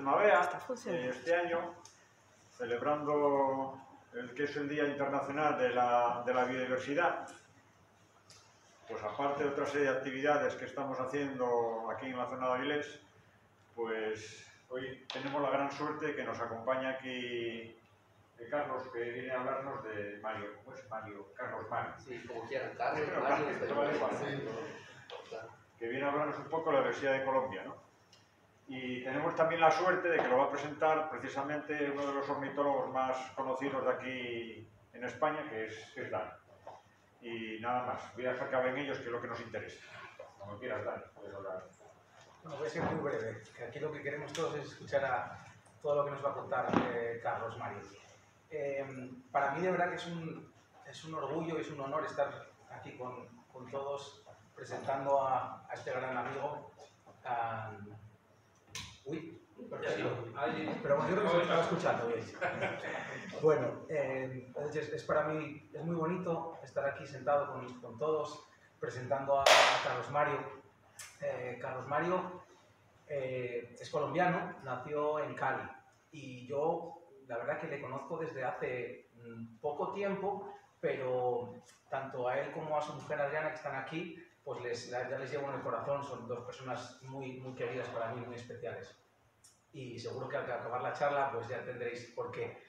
Mavea este año, celebrando el que es el Día Internacional de la Biodiversidad. Pues aparte de otra serie de actividades que estamos haciendo aquí en la zona de Avilés, pues hoy tenemos la gran suerte de que nos acompaña aquí Carlos, que viene a hablarnos de Mario. ¿Cómo es Mario? Carlos Mario. Sí, como quieran, Carlos, Mario, que viene a hablarnos un poco de la Universidad de Colombia, ¿no? Y tenemos también la suerte de que lo va a presentar precisamente uno de los ornitólogos más conocidos de aquí en España, que es Dani. Y nada más, voy a dejar que hablen ellos, que es lo que nos interesa. Como quieras, Dani, puedes hablar. Bueno, voy a ser muy breve, que aquí lo que queremos todos es escuchar a todo lo que nos va a contar Carlos Mario. Para mí de verdad que es un orgullo y es un honor estar aquí con todos presentando a este gran amigo. Uy, perfecto. Pero bueno, yo creo que se me estaba escuchando bien. Bueno, entonces para mí es muy bonito estar aquí sentado con todos presentando a Carlos Mario. Carlos Mario es colombiano, nació en Cali y yo la verdad que le conozco desde hace poco tiempo, pero tanto a él como a su mujer Adriana, que están aquí, pues ya les llevo en el corazón. Son dos personas muy, muy queridas para mí, muy especiales. Y seguro que al acabar la charla pues ya entenderéis por qué.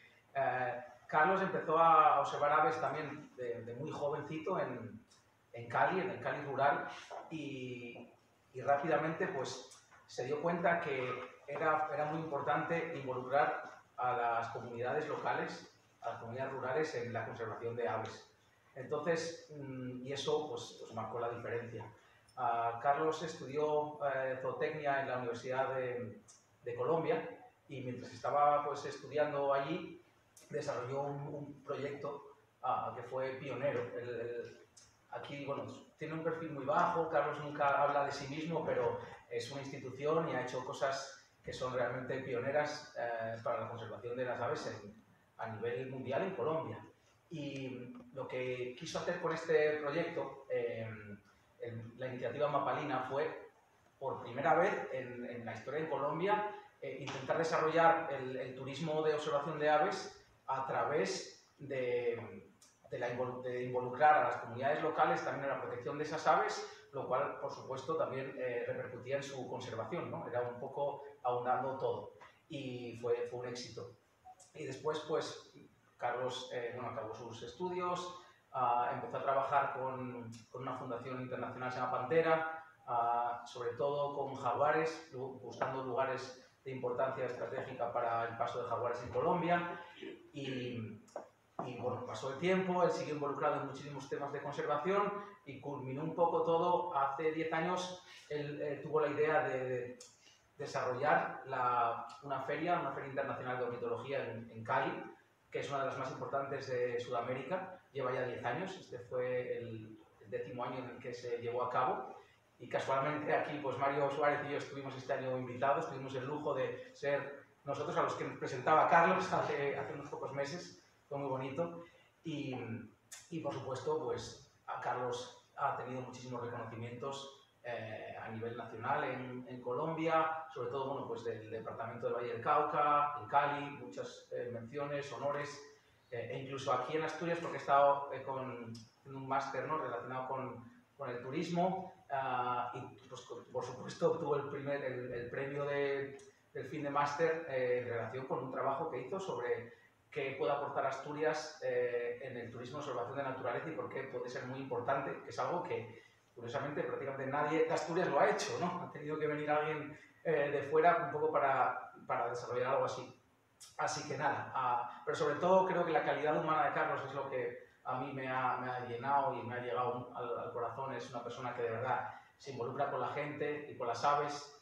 Carlos empezó a observar aves también de muy jovencito en Cali, en el Cali rural, y rápidamente pues se dio cuenta que era muy importante involucrar a las comunidades locales, a las comunidades rurales en la conservación de aves. Entonces, y eso pues marcó la diferencia. Carlos estudió zootecnia en la Universidad de Colombia y mientras estaba pues estudiando allí desarrolló un proyecto que fue pionero. Aquí, bueno, tiene un perfil muy bajo, Carlos nunca habla de sí mismo, pero es una institución y ha hecho cosas que son realmente pioneras para la conservación de las aves a nivel mundial en Colombia. Y lo que quiso hacer con este proyecto, la iniciativa Mapalina, fue por primera vez en la historia de Colombia intentar desarrollar el turismo de observación de aves a través de involucrar a las comunidades locales también en la protección de esas aves, lo cual, por supuesto, también repercutía en su conservación, ¿no? Era un poco aunando todo y fue un éxito. Y después, pues, Carlos acabó sus estudios, empezó a trabajar con una fundación internacional que se llama Pantera, sobre todo con jaguares, buscando lugares de importancia estratégica para el paso de jaguares en Colombia. Y bueno, pasó el tiempo, él siguió involucrado en muchísimos temas de conservación y culminó un poco todo. Hace 10 años él tuvo la idea de desarrollar una feria internacional de ornitología en Cali, que es una de las más importantes de Sudamérica. Lleva ya 10 años, este fue el 10º año en el que se llevó a cabo. Y casualmente aquí pues Mario Suárez y yo estuvimos este año invitados, tuvimos el lujo de ser nosotros a los que nos presentaba Carlos hace unos pocos meses. Fue muy bonito y por supuesto pues Carlos ha tenido muchísimos reconocimientos a nivel nacional en Colombia, sobre todo bueno, pues del departamento del Valle del Cauca, en Cali, muchas menciones, honores, e incluso aquí en Asturias, porque he estado con un máster, ¿no?, relacionado con el turismo, y pues, por supuesto obtuvo el premio del fin de máster en relación con un trabajo que hizo sobre qué puede aportar Asturias en el turismo de observación de naturaleza y por qué puede ser muy importante, que es algo que, curiosamente, prácticamente nadie de Asturias lo ha hecho, ¿no? Ha tenido que venir alguien de fuera un poco para desarrollar algo así. Así que nada, pero sobre todo creo que la calidad humana de Carlos es lo que a mí me ha llenado y me ha llegado al corazón. Es una persona que de verdad se involucra con la gente y con las aves,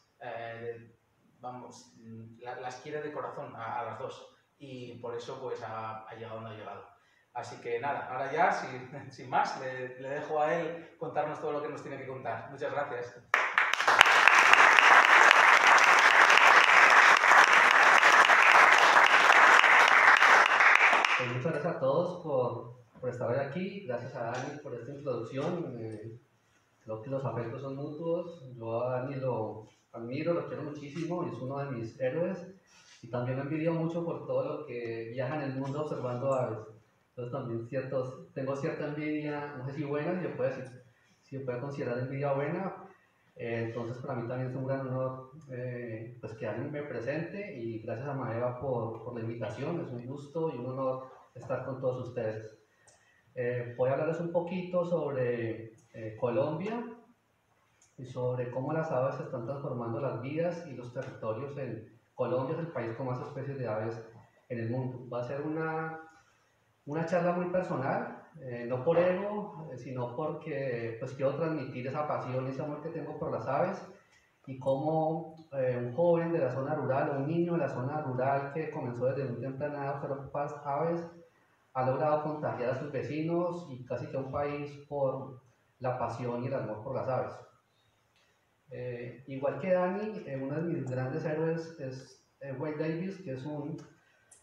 vamos, las quiere de corazón a las dos. Y por eso pues ha llegado donde ha llegado. Así que nada, ahora ya, sin más, le dejo a él contarnos todo lo que nos tiene que contar. Muchas gracias. Pues muchas gracias a todos por estar hoy aquí. Gracias a Dani por esta introducción. Creo que los afectos son mutuos. Yo a Dani lo admiro, lo quiero muchísimo y es uno de mis héroes. Y también lo envidio mucho por todo lo que viaja en el mundo observando aves. Entonces también tengo cierta envidia, no sé si buena, si yo puedo considerar envidia buena. Entonces para mí también es un gran honor pues que alguien me presente y gracias a Maeva por la invitación, es un gusto y un honor estar con todos ustedes. Voy a hablarles un poquito sobre Colombia y sobre cómo las aves están transformando las vidas y los territorios en Colombia. Es el país con más especies de aves en el mundo. Va a ser una charla muy personal, no por ego, sino porque pues, quiero transmitir esa pasión y ese amor que tengo por las aves y cómo un joven de la zona rural o un niño de la zona rural que comenzó desde muy temprana edad a observar aves ha logrado contagiar a sus vecinos y casi que a un país por la pasión y el amor por las aves. Igual que Dani, uno de mis grandes héroes es Wade Davis, que es un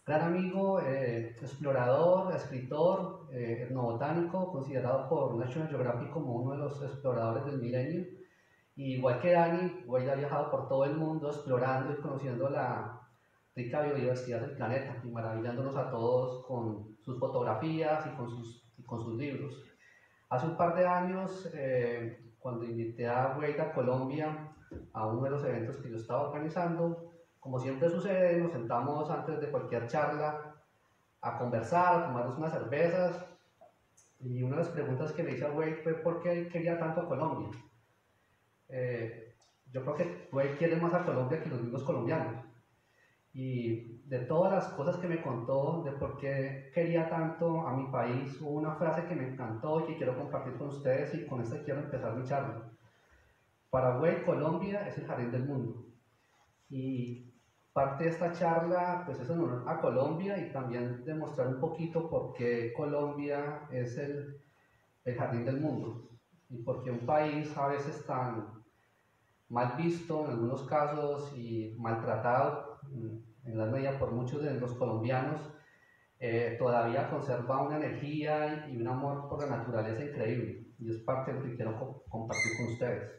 gran amigo, explorador, escritor, etnobotánico, considerado por National Geographic como uno de los exploradores del milenio. Y igual que Dani, Wade ha viajado por todo el mundo explorando y conociendo la rica biodiversidad del planeta y maravillándonos a todos con sus fotografías y con sus libros. Hace un par de años, cuando invité a Wade a Colombia a uno de los eventos que yo estaba organizando, como siempre sucede, nos sentamos antes de cualquier charla a conversar, a tomarnos unas cervezas, y una de las preguntas que le hice a Wade fue ¿por qué él quería tanto a Colombia? Yo creo que Wade quiere más a Colombia que los mismos colombianos. Y de todas las cosas que me contó de por qué quería tanto a mi país, hubo una frase que me encantó y que quiero compartir con ustedes y con esta quiero empezar mi charla. Para Wade, Colombia es el jardín del mundo. Y parte de esta charla pues es en honor a Colombia y también demostrar un poquito por qué Colombia es el jardín del mundo y por qué un país a veces tan mal visto en algunos casos y maltratado en la medida por muchos de los colombianos, todavía conserva una energía y un amor por la naturaleza increíble y es parte de lo que quiero compartir con ustedes.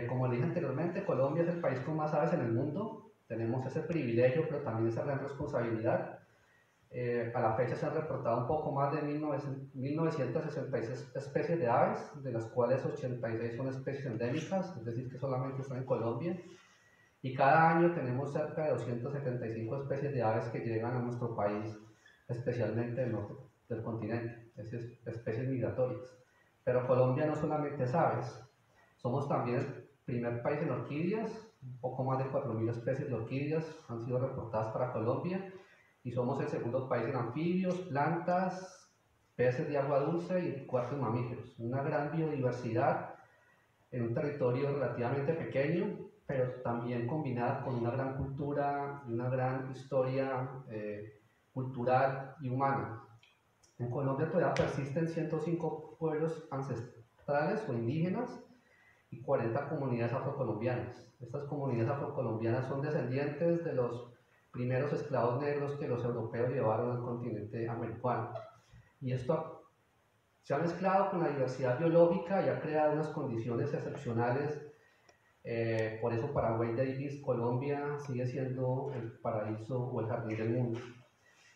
Como les dije anteriormente, Colombia es el país con más aves en el mundo. Tenemos ese privilegio, pero también esa gran responsabilidad. A la fecha se han reportado un poco más de 1966 especies de aves, de las cuales 86 son especies endémicas, es decir, que solamente están en Colombia. Y cada año tenemos cerca de 275 especies de aves que llegan a nuestro país, especialmente del norte del continente, especies migratorias. Pero Colombia no solamente es aves, somos también el primer país en orquídeas, un poco más de 4.000 especies de orquídeas han sido reportadas para Colombia, y somos el segundo país en anfibios, plantas, peces de agua dulce y el cuarto en mamíferos. Una gran biodiversidad en un territorio relativamente pequeño, pero también combinada con una gran cultura y una gran historia cultural y humana. En Colombia todavía persisten 105 pueblos ancestrales o indígenas y 40 comunidades afrocolombianas. Estas comunidades afrocolombianas son descendientes de los primeros esclavos negros que los europeos llevaron al continente americano. Y esto se ha mezclado con la diversidad biológica y ha creado unas condiciones excepcionales. Por eso para Wade Davis, Colombia sigue siendo el paraíso o el jardín del mundo.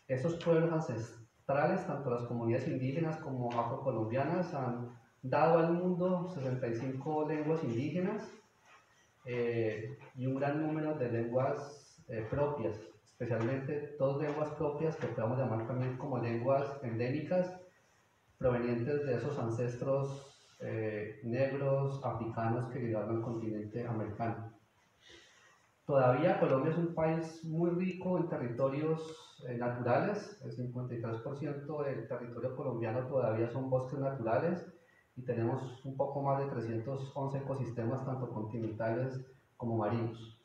Estos pueblos ancestrales, tanto las comunidades indígenas como afrocolombianas, han dado al mundo 65 lenguas indígenas y un gran número de lenguas propias, especialmente 2 lenguas propias que podemos llamar también como lenguas endémicas, provenientes de esos ancestros negros africanos que llegaron al continente americano. Todavía Colombia es un país muy rico en territorios naturales, el 53% del territorio colombiano todavía son bosques naturales y tenemos un poco más de 311 ecosistemas tanto continentales como marinos.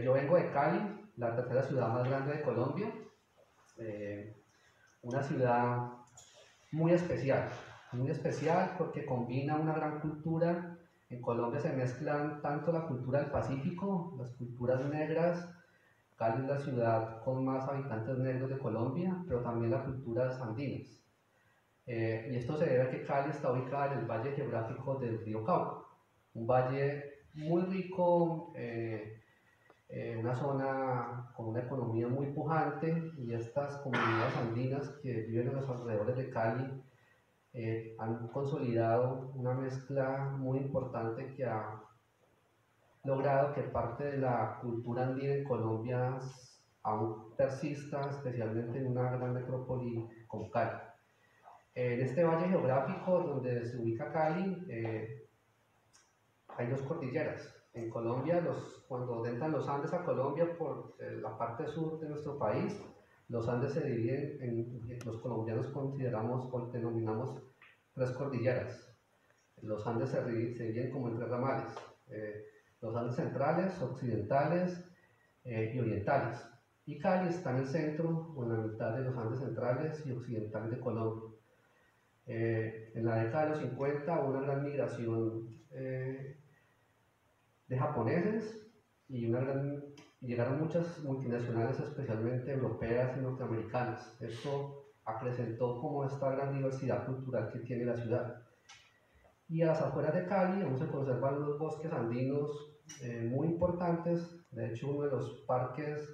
Yo vengo de Cali, la tercera ciudad más grande de Colombia, una ciudad muy especial porque combina una gran cultura. En Colombia se mezclan tanto la cultura del Pacífico, las culturas negras. Cali es la ciudad con más habitantes negros de Colombia, pero también las culturas andinas. Y esto se debe a que Cali está ubicada en el valle geográfico del río Cauca, un valle muy rico, una zona con una economía muy pujante, y estas comunidades andinas que viven en los alrededores de Cali han consolidado una mezcla muy importante que ha logrado que parte de la cultura andina en Colombia aún persista, especialmente en una gran metrópoli como Cali. En este valle geográfico donde se ubica Cali, hay dos cordilleras. En Colombia, cuando entran los Andes a Colombia por la parte sur de nuestro país, los Andes se dividen los colombianos consideramos o denominamos tres cordilleras. Los Andes se dividen como en tres ramales. Los Andes centrales, occidentales y orientales. Y Cali está en el centro o en la mitad de los Andes centrales y occidentales de Colombia. En la década de los 50 hubo una gran migración de japoneses y llegaron muchas multinacionales, especialmente europeas y norteamericanas. Esto acrecentó como esta gran diversidad cultural que tiene la ciudad. Y a las afueras de Cali aún se conservan unos bosques andinos muy importantes. De hecho, uno de los parques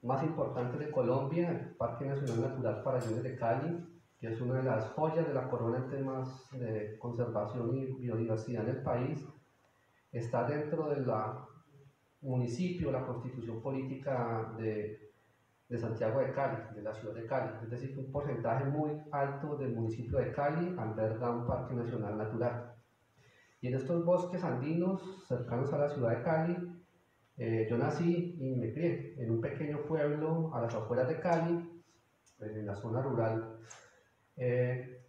más importantes de Colombia, el Parque Nacional Natural Farallones de Cali, que es una de las joyas de la corona en temas de conservación y biodiversidad en el país, está dentro del municipio, la constitución política de Santiago de Cali, de la ciudad de Cali. Es decir, un porcentaje muy alto del municipio de Cali alberga un parque nacional natural. Y en estos bosques andinos cercanos a la ciudad de Cali, yo nací y me crié en un pequeño pueblo a las afueras de Cali, en la zona rural.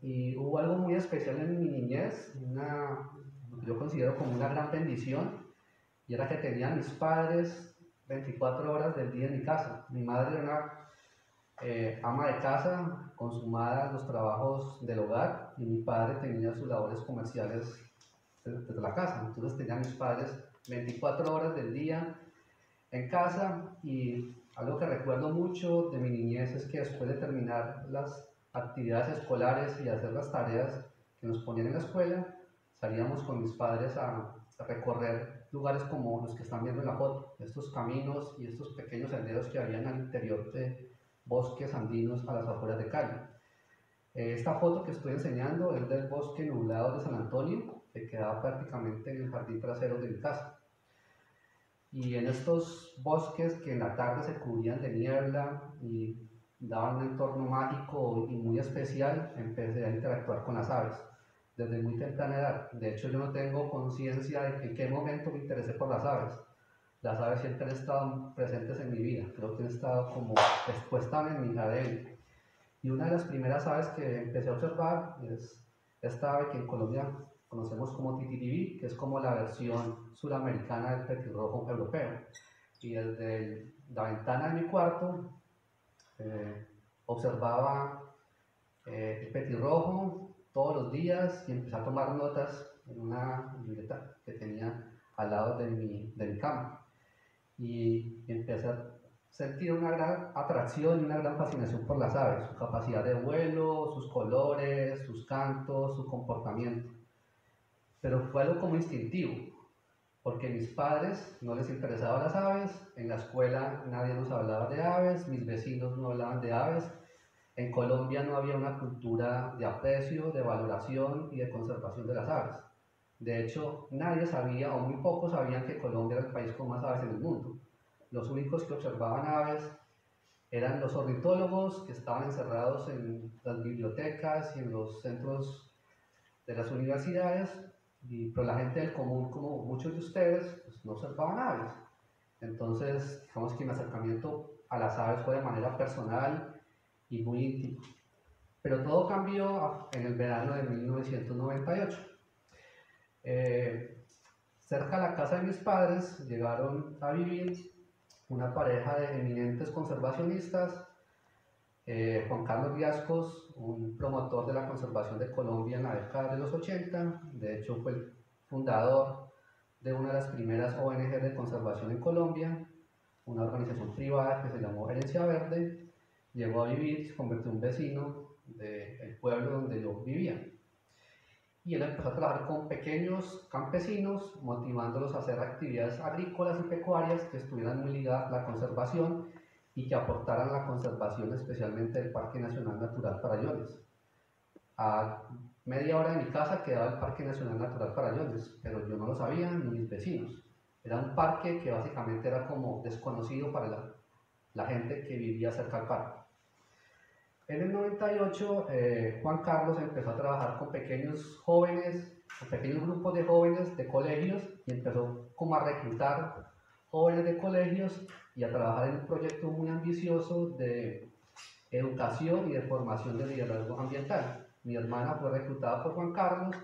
Y hubo algo muy especial en mi niñez, lo que yo considero como una gran bendición, y era que tenía a mis padres 24 horas del día en mi casa. Mi madre era una ama de casa, consumada en los trabajos del hogar, y mi padre tenía sus labores comerciales desde la casa. Entonces tenía a mis padres 24 horas del día en casa, y algo que recuerdo mucho de mi niñez es que después de terminar las actividades escolares y hacer las tareas que nos ponían en la escuela, salíamos con mis padres a recorrer lugares como los que están viendo en la foto, estos caminos y estos pequeños senderos que habían al interior de bosques andinos a las afueras de Cali. Esta foto que estoy enseñando es del bosque nublado de San Antonio, que quedaba prácticamente en el jardín trasero de mi casa. Y en estos bosques que en la tarde se cubrían de niebla y daban un entorno mágico y muy especial, empecé a interactuar con las aves desde muy temprana edad. De hecho, yo no tengo conciencia de en qué momento me interesé por las aves. Las aves siempre han estado presentes en mi vida, creo que han estado como expuestas en mi ADN. Y una de las primeras aves que empecé a observar es esta ave que en Colombia conocemos como titiribí, que es como la versión suramericana del petirrojo europeo. Y desde la ventana de mi cuarto observaba el petirrojo todos los días y empecé a tomar notas en una libreta que tenía al lado de mi cama. Y empecé a sentir una gran atracción y una gran fascinación por las aves, su capacidad de vuelo, sus colores, sus cantos, su comportamiento. Pero fue algo como instintivo, porque a mis padres no les interesaban las aves, en la escuela nadie nos hablaba de aves, mis vecinos no hablaban de aves. En Colombia no había una cultura de aprecio, de valoración y de conservación de las aves. De hecho, nadie sabía, o muy pocos sabían, que Colombia era el país con más aves en el mundo. Los únicos que observaban aves eran los ornitólogos, que estaban encerrados en las bibliotecas y en los centros de las universidades, pero la gente del común, como muchos de ustedes, pues no observaban aves. Entonces, digamos que mi acercamiento a las aves fue de manera personal y muy íntimo. Pero todo cambió en el verano de 1998. Cerca de la casa de mis padres llegaron a vivir una pareja de eminentes conservacionistas, Juan Carlos Riascos, un promotor de la conservación de Colombia en la década de los 80, de hecho fue el fundador de una de las primeras ONG de conservación en Colombia, una organización privada que se llamó Herencia Verde. Llegó a vivir, se convirtió en un vecino del pueblo donde yo vivía. y él empezó a trabajar con pequeños campesinos, motivándolos a hacer actividades agrícolas y pecuarias que estuvieran muy ligadas a la conservación y que aportaran a la conservación especialmente del Parque Nacional Natural Farallones. A media hora de mi casa quedaba el Parque Nacional Natural Farallones, pero yo no lo sabía ni mis vecinos. Era un parque que básicamente era como desconocido para la gente que vivía cerca al parque. En el 98, Juan Carlos empezó a trabajar con pequeños jóvenes, con pequeños grupos de jóvenes de colegios y empezó como a reclutar jóvenes de colegios y a trabajar en un proyecto muy ambicioso de educación y de formación de liderazgo ambiental. Mi hermana fue reclutada por Juan Carlos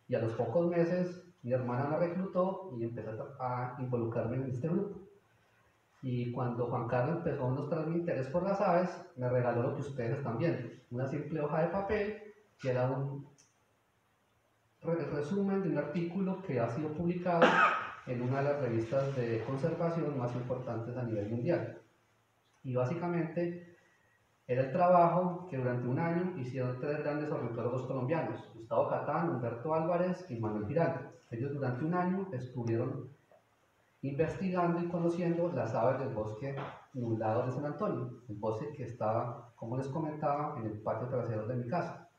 y a los pocos meses mi hermana me reclutó y empecé a involucrarme en este grupo. Y cuando Juan Carlos empezó a mostrar mi interés por las aves, me regaló lo que ustedes están viendo, una simple hoja de papel que era un resumen de un artículo que ha sido publicado en una de las revistas de conservación más importantes a nivel mundial. Y básicamente era el trabajo que durante un año hicieron 3 grandes ornitólogos colombianos, Gustavo Catán, Humberto Álvarez y Manuel Giraldo. Ellos durante un año estuvieron investigando y conociendo las aves del bosque nublado de San Antonio, el bosque que estaba, como les comentaba, en el patio trasero de mi casa.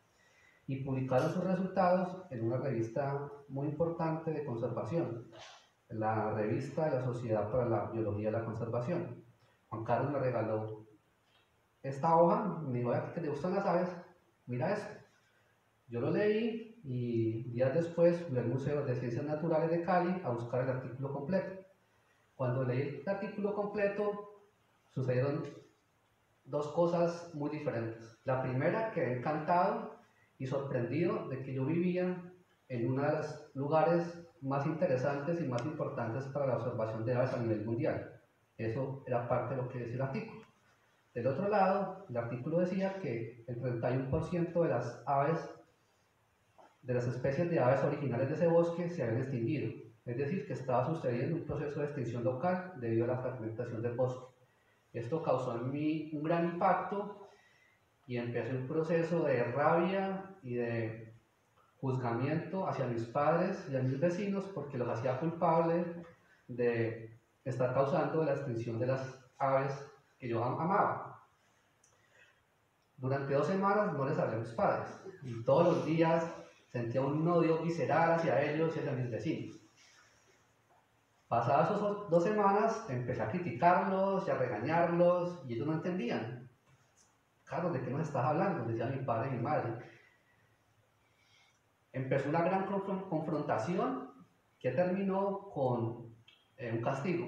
Y publicaron sus resultados en una revista muy importante de conservación, la revista de la Sociedad para la Biología de la Conservación. Juan Carlos me regaló esta hoja, me dijo, que te gustan las aves, mira esto. Yo lo leí y días después fui al Museo de Ciencias Naturales de Cali a buscar el artículo completo. Cuando leí el artículo completo, sucedieron 2 cosas muy diferentes. La primera, quedé encantado y sorprendido de que yo vivía en uno de los lugares más interesantes y más importantes para la observación de aves a nivel mundial. Eso era parte de lo que decía el artículo. Del otro lado, el artículo decía que el 31% de las aves, de las especies de aves originales de ese bosque se habían extinguido. Es decir, que estaba sucediendo un proceso de extinción local debido a la fragmentación del bosque. Esto causó en mí un gran impacto y empecé un proceso de rabia y de juzgamiento hacia mis padres y a mis vecinos porque los hacía culpables de estar causando la extinción de las aves que yo amaba. Durante 2 semanas no les hablé a mis padres y todos los días sentía un odio visceral hacia ellos y hacia mis vecinos. Pasadas esas 2 semanas empecé a criticarlos y a regañarlos y ellos no entendían. Carlos, ¿de qué nos estás hablando? Decía mi padre y mi madre. Empezó una gran confrontación que terminó con un castigo.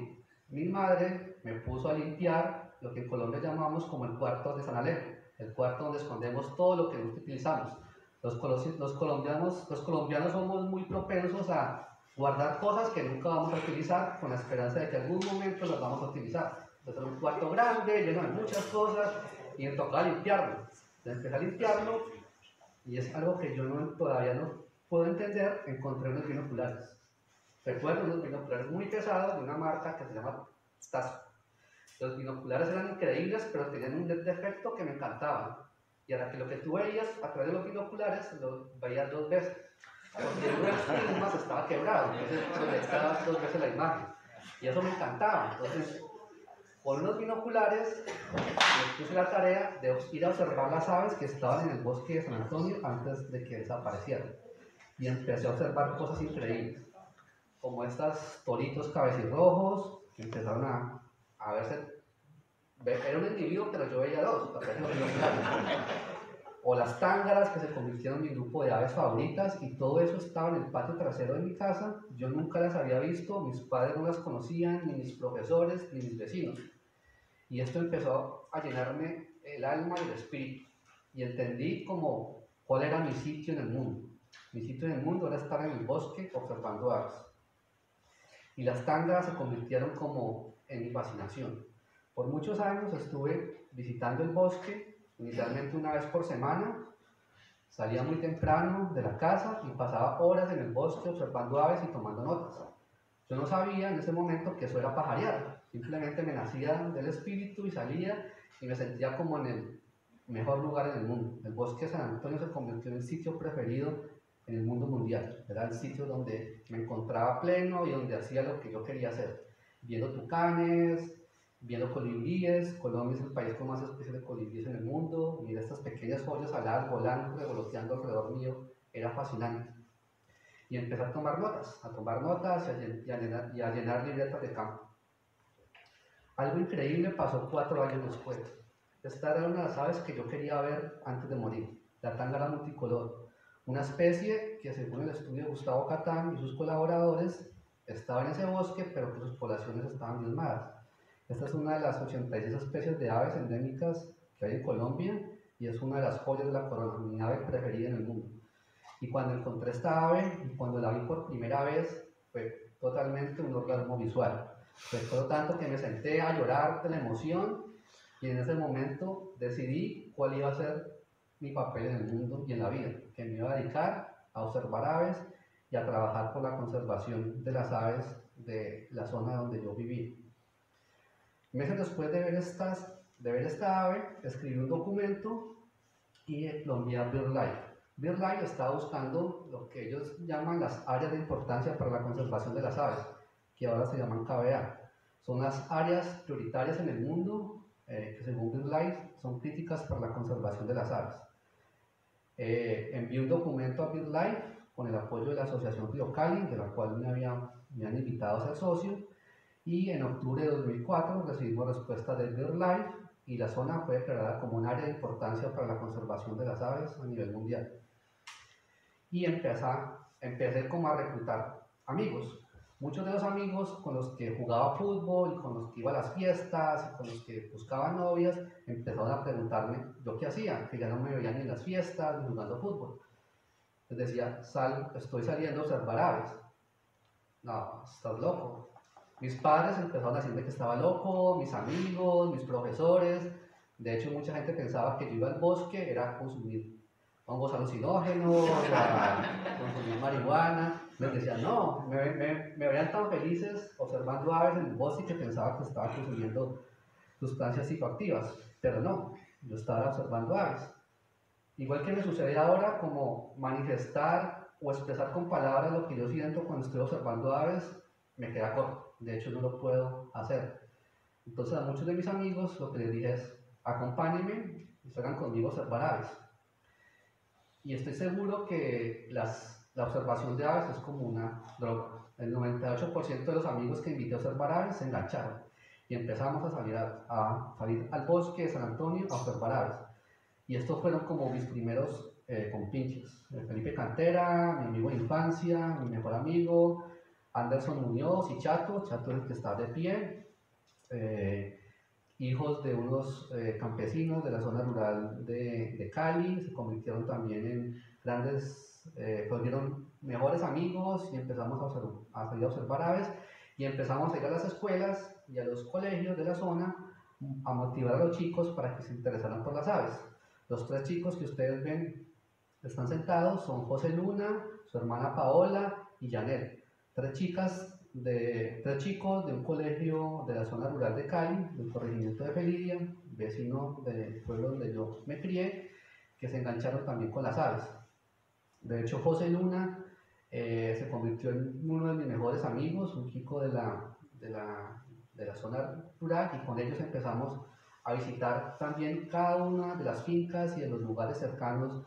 Mi madre me puso a limpiar lo que en Colombia llamamos como el cuarto de San Alejo, el cuarto donde escondemos todo lo que utilizamos. Los colombianos somos muy propensos a guardar cosas que nunca vamos a utilizar con la esperanza de que en algún momento las vamos a utilizar. Entonces era un cuarto grande, lleno de muchas cosas y me tocaba limpiarlo. Entonces empecé a limpiarlo y es algo que yo todavía no puedo entender. Encontré unos binoculares. Recuerdo unos binoculares muy pesados de una marca que se llama Stasso. Los binoculares eran increíbles, pero tenían un defecto que me encantaba. Y ahora que lo que tú veías a través de los binoculares, lo veías 2 veces. Porque uno de los prismas estaba quebrado, entonces proyectaba 2 veces la imagen. Y eso me encantaba. Entonces, con unos binoculares, me puse la tarea de ir a observar las aves que estaban en el bosque de San Antonio antes de que desaparecieran. Y empecé a observar cosas increíbles, como estos toritos cabecirrojos, que empezaron a verse. Era un individuo, pero yo veía 2, o las tángaras que se convirtieron en mi grupo de aves favoritas, y todo eso estaba en el patio trasero de mi casa. Yo nunca las había visto, mis padres no las conocían, ni mis profesores, ni mis vecinos. Y esto empezó a llenarme el alma y el espíritu, y entendí cuál era mi sitio en el mundo. Mi sitio en el mundo era estar en el bosque observando aves. Y las tángaras se convirtieron en mi fascinación. Por muchos años estuve visitando el bosque, inicialmente una vez por semana. Salía muy temprano de la casa y pasaba horas en el bosque observando aves y tomando notas. Yo no sabía en ese momento que eso era pajarear, simplemente me nacía del espíritu y salía y me sentía como en el mejor lugar en el mundo. El bosque de San Antonio se convirtió en el sitio preferido en el mundo mundial. Era el sitio donde me encontraba pleno y donde hacía lo que yo quería hacer. Viendo tucanes, viendo colibríes. Colombia es el país con más especies de colibríes en el mundo. Y estas pequeñas joyas aladas volando, revoloteando alrededor mío, era fascinante. Y empecé a tomar notas y a llenar libretas de campo. Algo increíble pasó 4 años después. Esta era una de las aves que yo quería ver antes de morir, la tángara multicolor, una especie que según el estudio de Gustavo Catán y sus colaboradores estaba en ese bosque, pero que sus poblaciones estaban diezmadas. Esta es una de las 86 especies de aves endémicas que hay en Colombia y es una de las joyas de la corona, mi ave preferida en el mundo. Y cuando encontré esta ave y cuando la vi por primera vez, fue totalmente un orgasmo visual. Recuerdo tanto que me senté a llorar de la emoción y en ese momento decidí cuál iba a ser mi papel en el mundo y en la vida, que me iba a dedicar a observar aves y a trabajar por la conservación de las aves de la zona donde yo viví. Meses después de ver esta ave, escribí un documento y lo envié a BirdLife. BirdLife estaba buscando lo que ellos llaman las áreas de importancia para la conservación de las aves, que ahora se llaman KBA. Son las áreas prioritarias en el mundo que según BirdLife son críticas para la conservación de las aves. Envié un documento a BirdLife con el apoyo de la Asociación Río Cali, de la cual me han invitado a ser socio, y en octubre de 2004 recibimos respuesta de BirdLife y la zona fue declarada como un área de importancia para la conservación de las aves a nivel mundial. Y empecé como a reclutar amigos. Muchos de los amigos con los que jugaba fútbol y con los que iba a las fiestas y con los que buscaba novias empezaron a preguntarme yo qué hacía, que ya no me veían ni en las fiestas ni jugando fútbol. Les decía, estoy saliendo a observar aves. No, estás loco. Mis padres empezaron a decirme que estaba loco, mis amigos, mis profesores. De hecho, mucha gente pensaba que yo iba al bosque era a consumir hongos alucinógenos, a consumir marihuana. Les decía, no, me veían tan felices observando aves en el bosque que pensaba que estaba consumiendo sustancias psicoactivas, pero no, yo estaba observando aves. Igual que me sucede ahora, como manifestar o expresar con palabras lo que yo siento cuando estoy observando aves, me queda corto, de hecho no lo puedo hacer. Entonces a muchos de mis amigos lo que les dije es, acompáñenme y salgan conmigo a observar aves. Y estoy seguro que la observación de aves es como una droga. El 98% de los amigos que invité a observar aves se engancharon y empezamos a salir al bosque de San Antonio a observar aves. Y estos fueron como mis primeros compinches. Felipe Cantera, mi amigo de infancia, mi mejor amigo, Anderson Muñoz y Chato es el que está de pie, hijos de unos campesinos de la zona rural de Cali, se convirtieron también en volvieron mejores amigos y empezamos a salir a observar aves y empezamos a ir a las escuelas y a los colegios de la zona a motivar a los chicos para que se interesaran por las aves. Los 3 chicos que ustedes ven están sentados son José Luna, su hermana Paola y Janet. 3 chicos de un colegio de la zona rural de Cali, del corregimiento de Felidia, vecino del pueblo donde yo me crié, que se engancharon también con las aves. De hecho, José Luna se convirtió en uno de mis mejores amigos, un chico de la zona rural, y con ellos empezamos a visitar también cada una de las fincas y de los lugares cercanos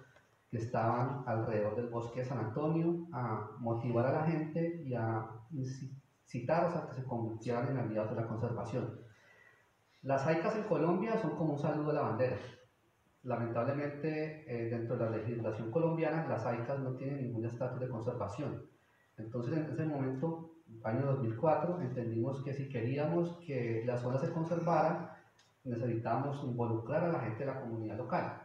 que estaban alrededor del bosque de San Antonio, a motivar a la gente y a incitarlos a que se convirtieran en aliados de la conservación. Las haicas en Colombia son como un saludo a la bandera. Lamentablemente, dentro de la legislación colombiana, las haicas no tienen ningún estatus de conservación. Entonces, en ese momento, año 2004, entendimos que si queríamos que la zona se conservara, necesitábamos involucrar a la gente de la comunidad local.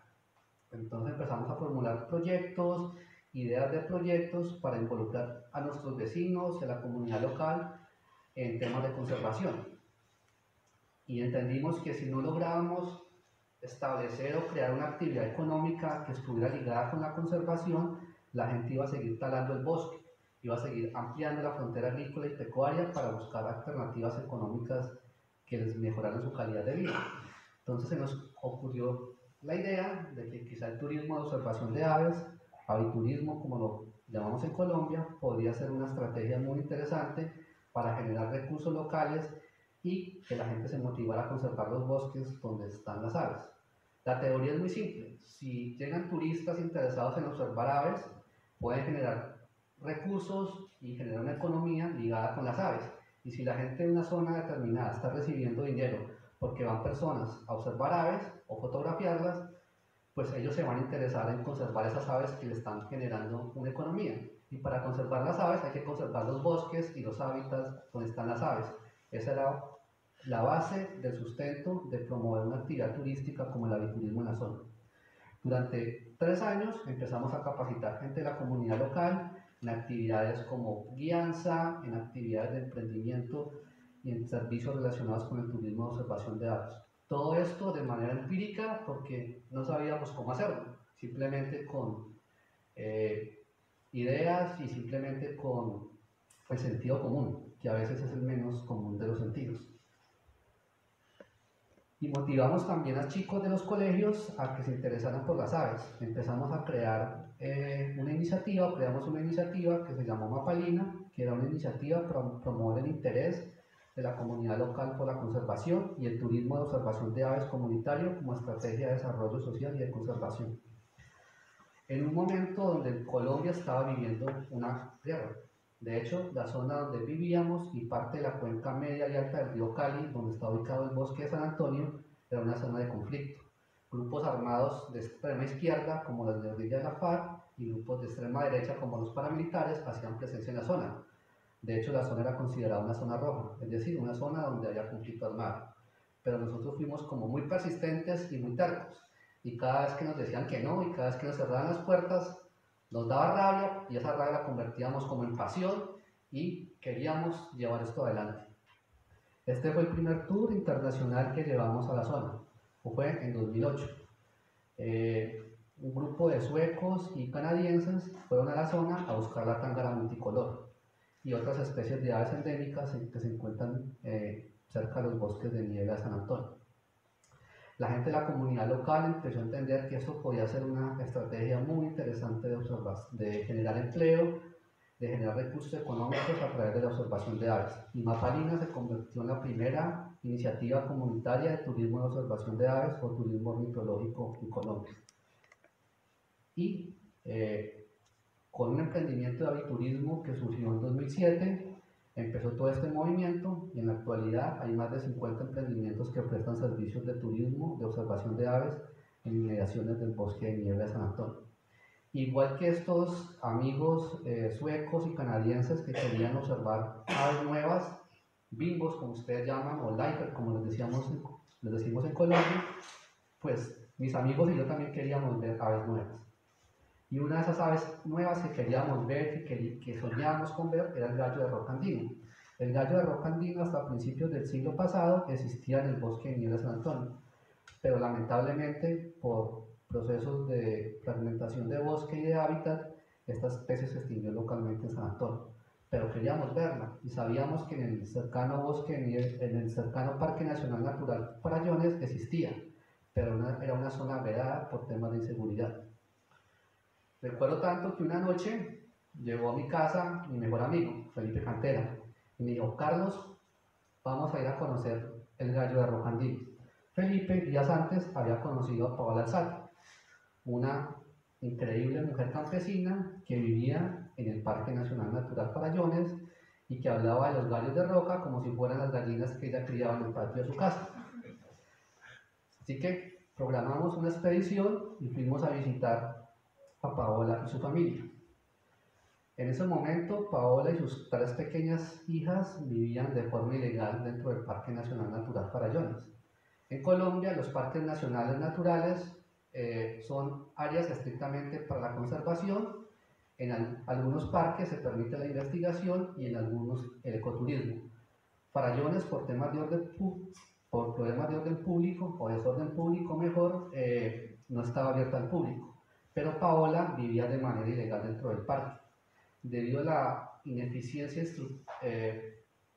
Entonces empezamos a formular proyectos, ideas de proyectos para involucrar a nuestros vecinos y a la comunidad local en temas de conservación. Y entendimos que si no lográbamos establecer o crear una actividad económica que estuviera ligada con la conservación, la gente iba a seguir talando el bosque, iba a seguir ampliando la frontera agrícola y pecuaria para buscar alternativas económicas que les mejoraran su calidad de vida. Entonces se nos ocurrió la idea de que quizá el turismo de observación de aves, aviturismo como lo llamamos en Colombia, podría ser una estrategia muy interesante para generar recursos locales y que la gente se motivara a conservar los bosques donde están las aves. La teoría es muy simple. Si llegan turistas interesados en observar aves, pueden generar recursos y generar una economía ligada con las aves. Y si la gente de una zona determinada está recibiendo dinero porque van personas a observar aves o fotografiarlas, pues ellos se van a interesar en conservar esas aves que le están generando una economía. Y para conservar las aves hay que conservar los bosques y los hábitats donde están las aves. Esa era la base del sustento de promover una actividad turística como el aviturismo en la zona. Durante 3 años empezamos a capacitar gente de la comunidad local en actividades como guianza, en actividades de emprendimiento y en servicios relacionados con el turismo de observación de aves. Todo esto de manera empírica porque no sabíamos cómo hacerlo, simplemente con ideas y simplemente con el sentido común, que a veces es el menos común de los sentidos. Y motivamos también a chicos de los colegios a que se interesaran por las aves. Empezamos a crear creamos una iniciativa que se llamó Mapalina, que era una iniciativa para promover el interés de la comunidad local por la conservación y el turismo de observación de aves comunitario como estrategia de desarrollo social y de conservación. En un momento donde Colombia estaba viviendo una guerra. De hecho, la zona donde vivíamos y parte de la cuenca media y alta del río Cali, donde está ubicado el bosque de San Antonio, era una zona de conflicto. Grupos armados de extrema izquierda, como las guerrillas de la FARC, y grupos de extrema derecha, como los paramilitares, hacían presencia en la zona. De hecho, la zona era considerada una zona roja, es decir, una zona donde había conflicto armado. Pero nosotros fuimos como muy persistentes y muy tercos. Y cada vez que nos decían que no, y cada vez que nos cerraban las puertas, nos daba rabia, y esa rabia la convertíamos como en pasión, y queríamos llevar esto adelante. Este fue el primer tour internacional que llevamos a la zona, fue en 2008. Un grupo de suecos y canadienses fueron a la zona a buscar la tángara multicolor y otras especies de aves endémicas que se encuentran cerca de los bosques de niebla de San Antonio. La gente de la comunidad local empezó a entender que esto podía ser una estrategia muy interesante de observar, de generar empleo, de generar recursos económicos a través de la observación de aves. Y Mapalina se convirtió en la primera iniciativa comunitaria de turismo de observación de aves o turismo ornitológico en Colombia. Y con un emprendimiento de aviturismo que surgió en 2007, empezó todo este movimiento y en la actualidad hay más de 50 emprendimientos que prestan servicios de turismo, de observación de aves en inmediaciones del bosque de niebla de San Antonio. Igual que estos amigos suecos y canadienses que querían observar aves nuevas, bimbos como ustedes llaman, o lifer como les decimos en Colombia, pues mis amigos y yo también queríamos ver aves nuevas. Y una de esas aves nuevas que queríamos ver y que soñábamos con ver era el gallo de roca andino. El gallo de roca andino hasta principios del siglo pasado existía en el bosque de niebla de San Antonio, pero lamentablemente por procesos de fragmentación de bosque y de hábitat, esta especie se extinguió localmente en San Antonio. Pero queríamos verla y sabíamos que en el cercano en el cercano Parque Nacional Natural Farallones existía, pero era una zona vedada por temas de inseguridad. Recuerdo tanto que una noche llegó a mi casa mi mejor amigo, Felipe Cantera, y me dijo: Carlos, vamos a ir a conocer el gallo de roca andino. Felipe, días antes, había conocido a Paola Alzate, una increíble mujer campesina que vivía en el Parque Nacional Natural Farallones y que hablaba de los gallos de roca como si fueran las gallinas que ella criaba en el patio de su casa. Así que programamos una expedición y fuimos a visitar a Paola y su familia. En ese momento, Paola y sus 3 pequeñas hijas vivían de forma ilegal dentro del Parque Nacional Natural Farallones. En Colombia, los parques nacionales naturales son áreas estrictamente para la conservación. En algunos parques se permite la investigación y en algunos el ecoturismo. Farallones, por problemas de orden público o desorden público mejor, no estaba abierto al público. Pero Paola vivía de manera ilegal dentro del parque. Debido a la ineficiencia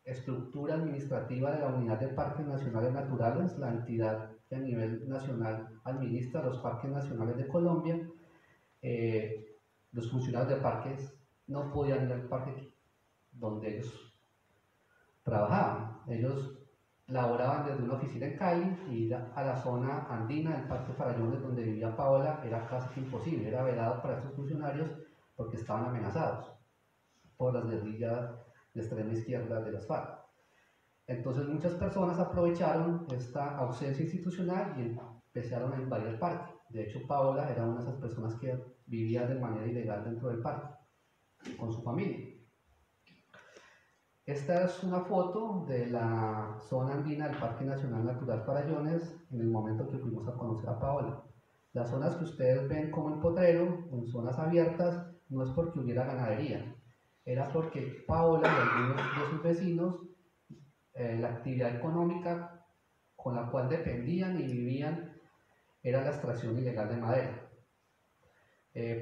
estructura administrativa de la Unidad de Parques Nacionales Naturales, la entidad que a nivel nacional administra los parques nacionales de Colombia, los funcionarios de parques no podían ir al parque donde ellos trabajaban. Ellos laboraban desde una oficina en Cali y ir a la zona andina del Parque Farallones donde vivía Paola era casi imposible, era vedado para estos funcionarios porque estaban amenazados por las guerrillas de extrema izquierda de las FARC. Entonces muchas personas aprovecharon esta ausencia institucional y empezaron a invadir el parque. De hecho, Paola era una de esas personas que vivía de manera ilegal dentro del parque, con su familia. Esta es una foto de la zona andina del Parque Nacional Natural Farallones en el momento que fuimos a conocer a Paola. Las zonas que ustedes ven como en potrero, en zonas abiertas, no es porque hubiera ganadería, era porque Paola y algunos de sus vecinos, la actividad económica con la cual dependían y vivían era la extracción ilegal de madera.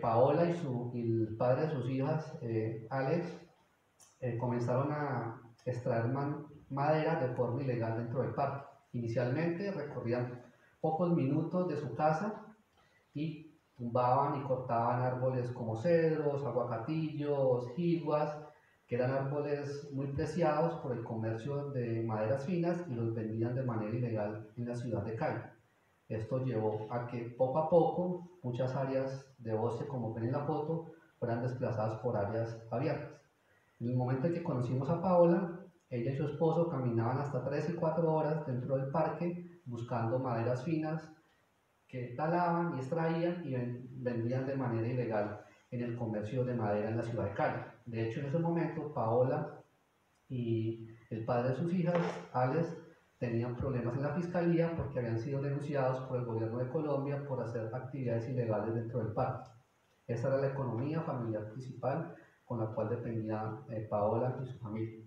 Paola y el padre de sus hijas, Alex, comenzaron a extraer madera de forma ilegal dentro del parque. Inicialmente recorrían pocos minutos de su casa y tumbaban y cortaban árboles como cedros, aguacatillos, jiguas, que eran árboles muy preciados por el comercio de maderas finas y los vendían de manera ilegal en la ciudad de Cali. Esto llevó a que poco a poco muchas áreas de bosque, como ven en la foto, fueran desplazadas por áreas abiertas. En el momento en que conocimos a Paola, ella y su esposo caminaban hasta 3 y 4 horas dentro del parque buscando maderas finas que talaban y extraían y vendían de manera ilegal en el comercio de madera en la ciudad de Cali. De hecho, en ese momento, Paola y el padre de sus hijas, Alex, tenían problemas en la fiscalía porque habían sido denunciados por el gobierno de Colombia por hacer actividades ilegales dentro del parque. Esa era la economía familiar principal con la cual dependía Paola y su familia.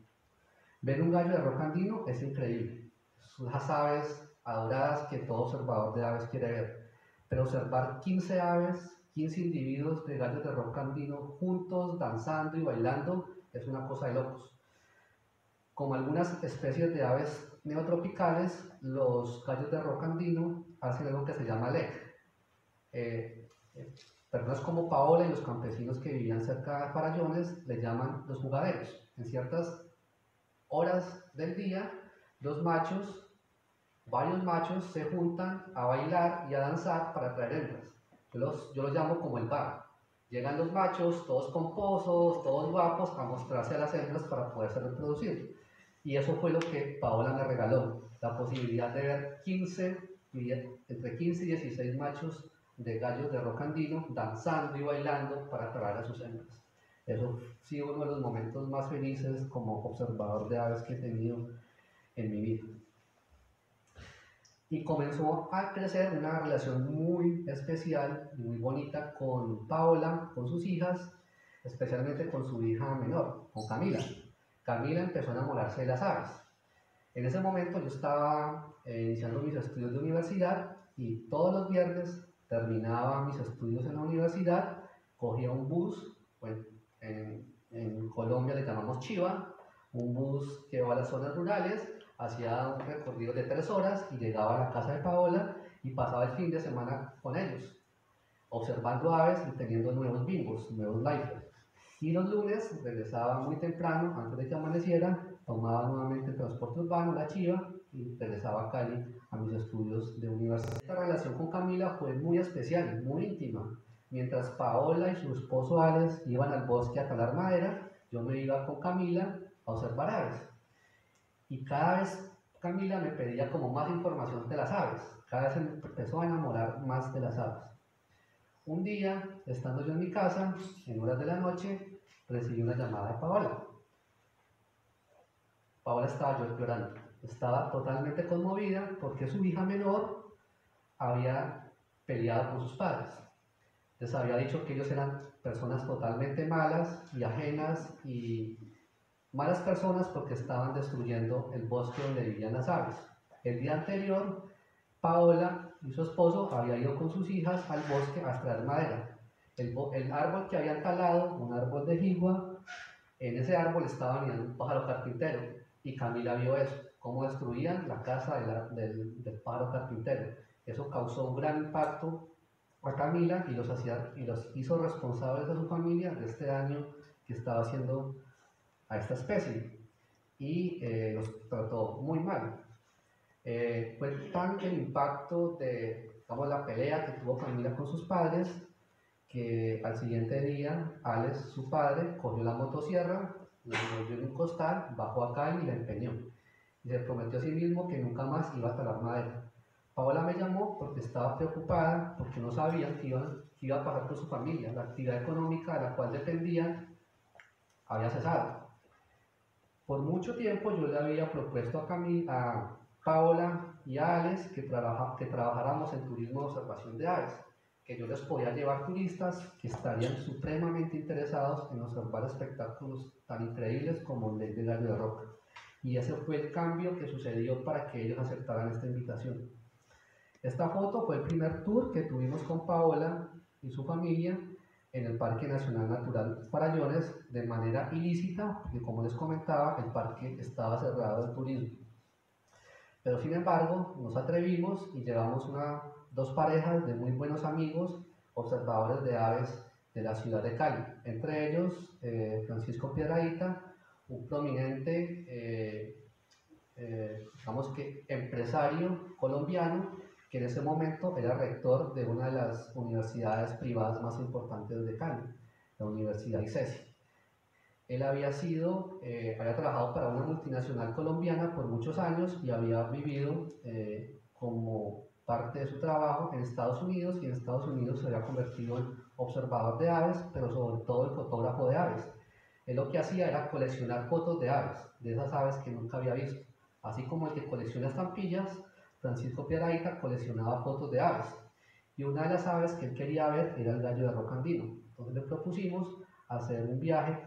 Ver un gallo de roca andino es increíble. Son las aves adoradas que todo observador de aves quiere ver. Pero observar 15 aves, 15 individuos de gallos de roca andino juntos, danzando y bailando, es una cosa de locos. Como algunas especies de aves neotropicales, los gallos de roca andino hacen algo que se llama lek. Personas como Paola y los campesinos que vivían cerca de Farallones le llaman los jugaderos. En ciertas horas del día, varios machos se juntan a bailar y a danzar para atraer hembras. Yo los llamo como el bar. Llegan los machos, todos pomposos, todos guapos, a mostrarse a las hembras para poderse reproducir. Y eso fue lo que Paola me regaló, la posibilidad de ver entre 15 y 16 machos de gallos de roca andino danzando y bailando para atraer a sus hembras. Eso ha sido uno de los momentos más felices como observador de aves que he tenido en mi vida. Y comenzó a crecer una relación muy especial y muy bonita con Paola, con sus hijas, especialmente con su hija menor, con Camila. Camila empezó a enamorarse de las aves. En ese momento yo estaba iniciando mis estudios de universidad y todos los viernes terminaba mis estudios en la universidad, cogía un bus, bueno, en Colombia le llamamos chiva, un bus que va a las zonas rurales, hacía un recorrido de 3 horas y llegaba a la casa de Paola y pasaba el fin de semana con ellos, observando aves y teniendo nuevos bingos, nuevos lifers. Y los lunes regresaba muy temprano, antes de que amaneciera, tomaba nuevamente el transporte urbano, la chiva, y regresaba a Cali a mis estudios de universidad. Esta relación con Camila fue muy especial, muy íntima. Mientras Paola y su esposo Alex iban al bosque a talar madera, yo me iba con Camila a observar aves. Y cada vez Camila me pedía como más información de las aves. Cada vez se me empezó a enamorar más de las aves. Un día, estando yo en mi casa, en horas de la noche, recibí una llamada de Paola. Paola estaba llorando. Estaba totalmente conmovida porque su hija menor había peleado con sus padres. Les había dicho que ellos eran personas totalmente malas y ajenas y malas personas porque estaban destruyendo el bosque donde vivían las aves. El día anterior, Paola y su esposo habían ido con sus hijas al bosque a extraer madera. El árbol que habían talado, un árbol de jigua, en ese árbol estaba mirando un pájaro carpintero y Camila vio eso, cómo destruían la casa del pájaro carpintero. Eso causó un gran impacto a Camila y los hizo responsables de su familia de este daño que estaba haciendo a esta especie y los trató muy mal. Fue tan el impacto de, digamos, la pelea que tuvo Camila con sus padres, que al siguiente día Alex, su padre, cogió la motosierra, la envolvió en un costal, bajó a Cali y la empeñó. Y se prometió a sí mismo que nunca más iba a talar madera. Paola me llamó porque estaba preocupada, porque no sabían qué iba a pasar con su familia. La actividad económica de la cual dependían había cesado. Por mucho tiempo yo le había propuesto a Paola y a Alex que trabajáramos en turismo de observación de aves, que yo les podía llevar turistas que estarían supremamente interesados en observar espectáculos tan increíbles como el del gallo de roca. Y ese fue el cambio que sucedió para que ellos aceptaran esta invitación. Esta foto fue el primer tour que tuvimos con Paola y su familia en el Parque Nacional Natural Farallones de manera ilícita, porque como les comentaba, el parque estaba cerrado al turismo. Pero sin embargo, nos atrevimos y llevamos dos parejas de muy buenos amigos, observadores de aves de la ciudad de Cali. Entre ellos, Francisco Piedradita, un prominente, digamos que empresario colombiano, que en ese momento era rector de una de las universidades privadas más importantes de Cali, la Universidad ICESI. Él había trabajado para una multinacional colombiana por muchos años y había vivido como parte de su trabajo en Estados Unidos, y en Estados Unidos se había convertido en observador de aves, pero sobre todo en fotógrafo de aves. Él lo que hacía era coleccionar fotos de aves, de esas aves que nunca había visto. Así como el que colecciona estampillas, Francisco Piedradita coleccionaba fotos de aves. Y una de las aves que él quería ver era el gallo de roca andino. Entonces le propusimos hacer un viaje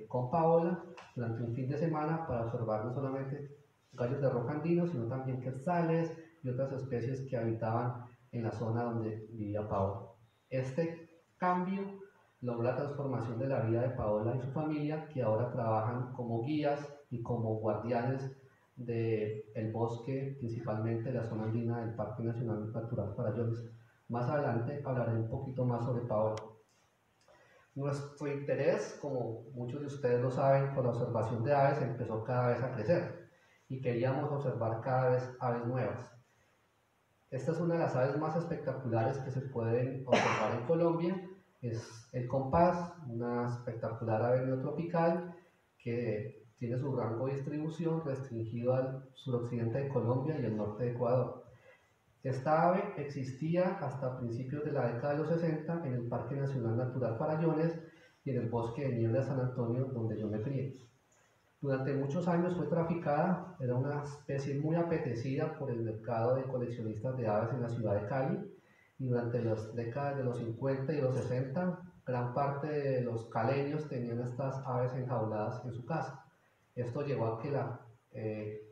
con Paola durante un fin de semana para observar no solamente gallos de roca andino, sino también quetzales y otras especies que habitaban en la zona donde vivía Paola. Este cambio logró la transformación de la vida de Paola y su familia, que ahora trabajan como guías y como guardianes del bosque, principalmente de la zona andina del Parque Nacional Natural Farallones. Más adelante hablaré un poquito más sobre Paola. Nuestro interés, como muchos de ustedes lo saben, por la observación de aves empezó cada vez a crecer y queríamos observar cada vez aves nuevas. Esta es una de las aves más espectaculares que se pueden observar en Colombia. Es el compás, una espectacular ave neotropical que tiene su rango de distribución restringido al suroccidente de Colombia y el norte de Ecuador. Esta ave existía hasta principios de la década de los 60 en el Parque Nacional Natural Farallones y en el bosque de niebla de San Antonio, donde yo me crié. Durante muchos años fue traficada, era una especie muy apetecida por el mercado de coleccionistas de aves en la ciudad de Cali, y durante las décadas de los 50 y los 60, gran parte de los caleños tenían estas aves enjauladas en su casa. Esto llevó a que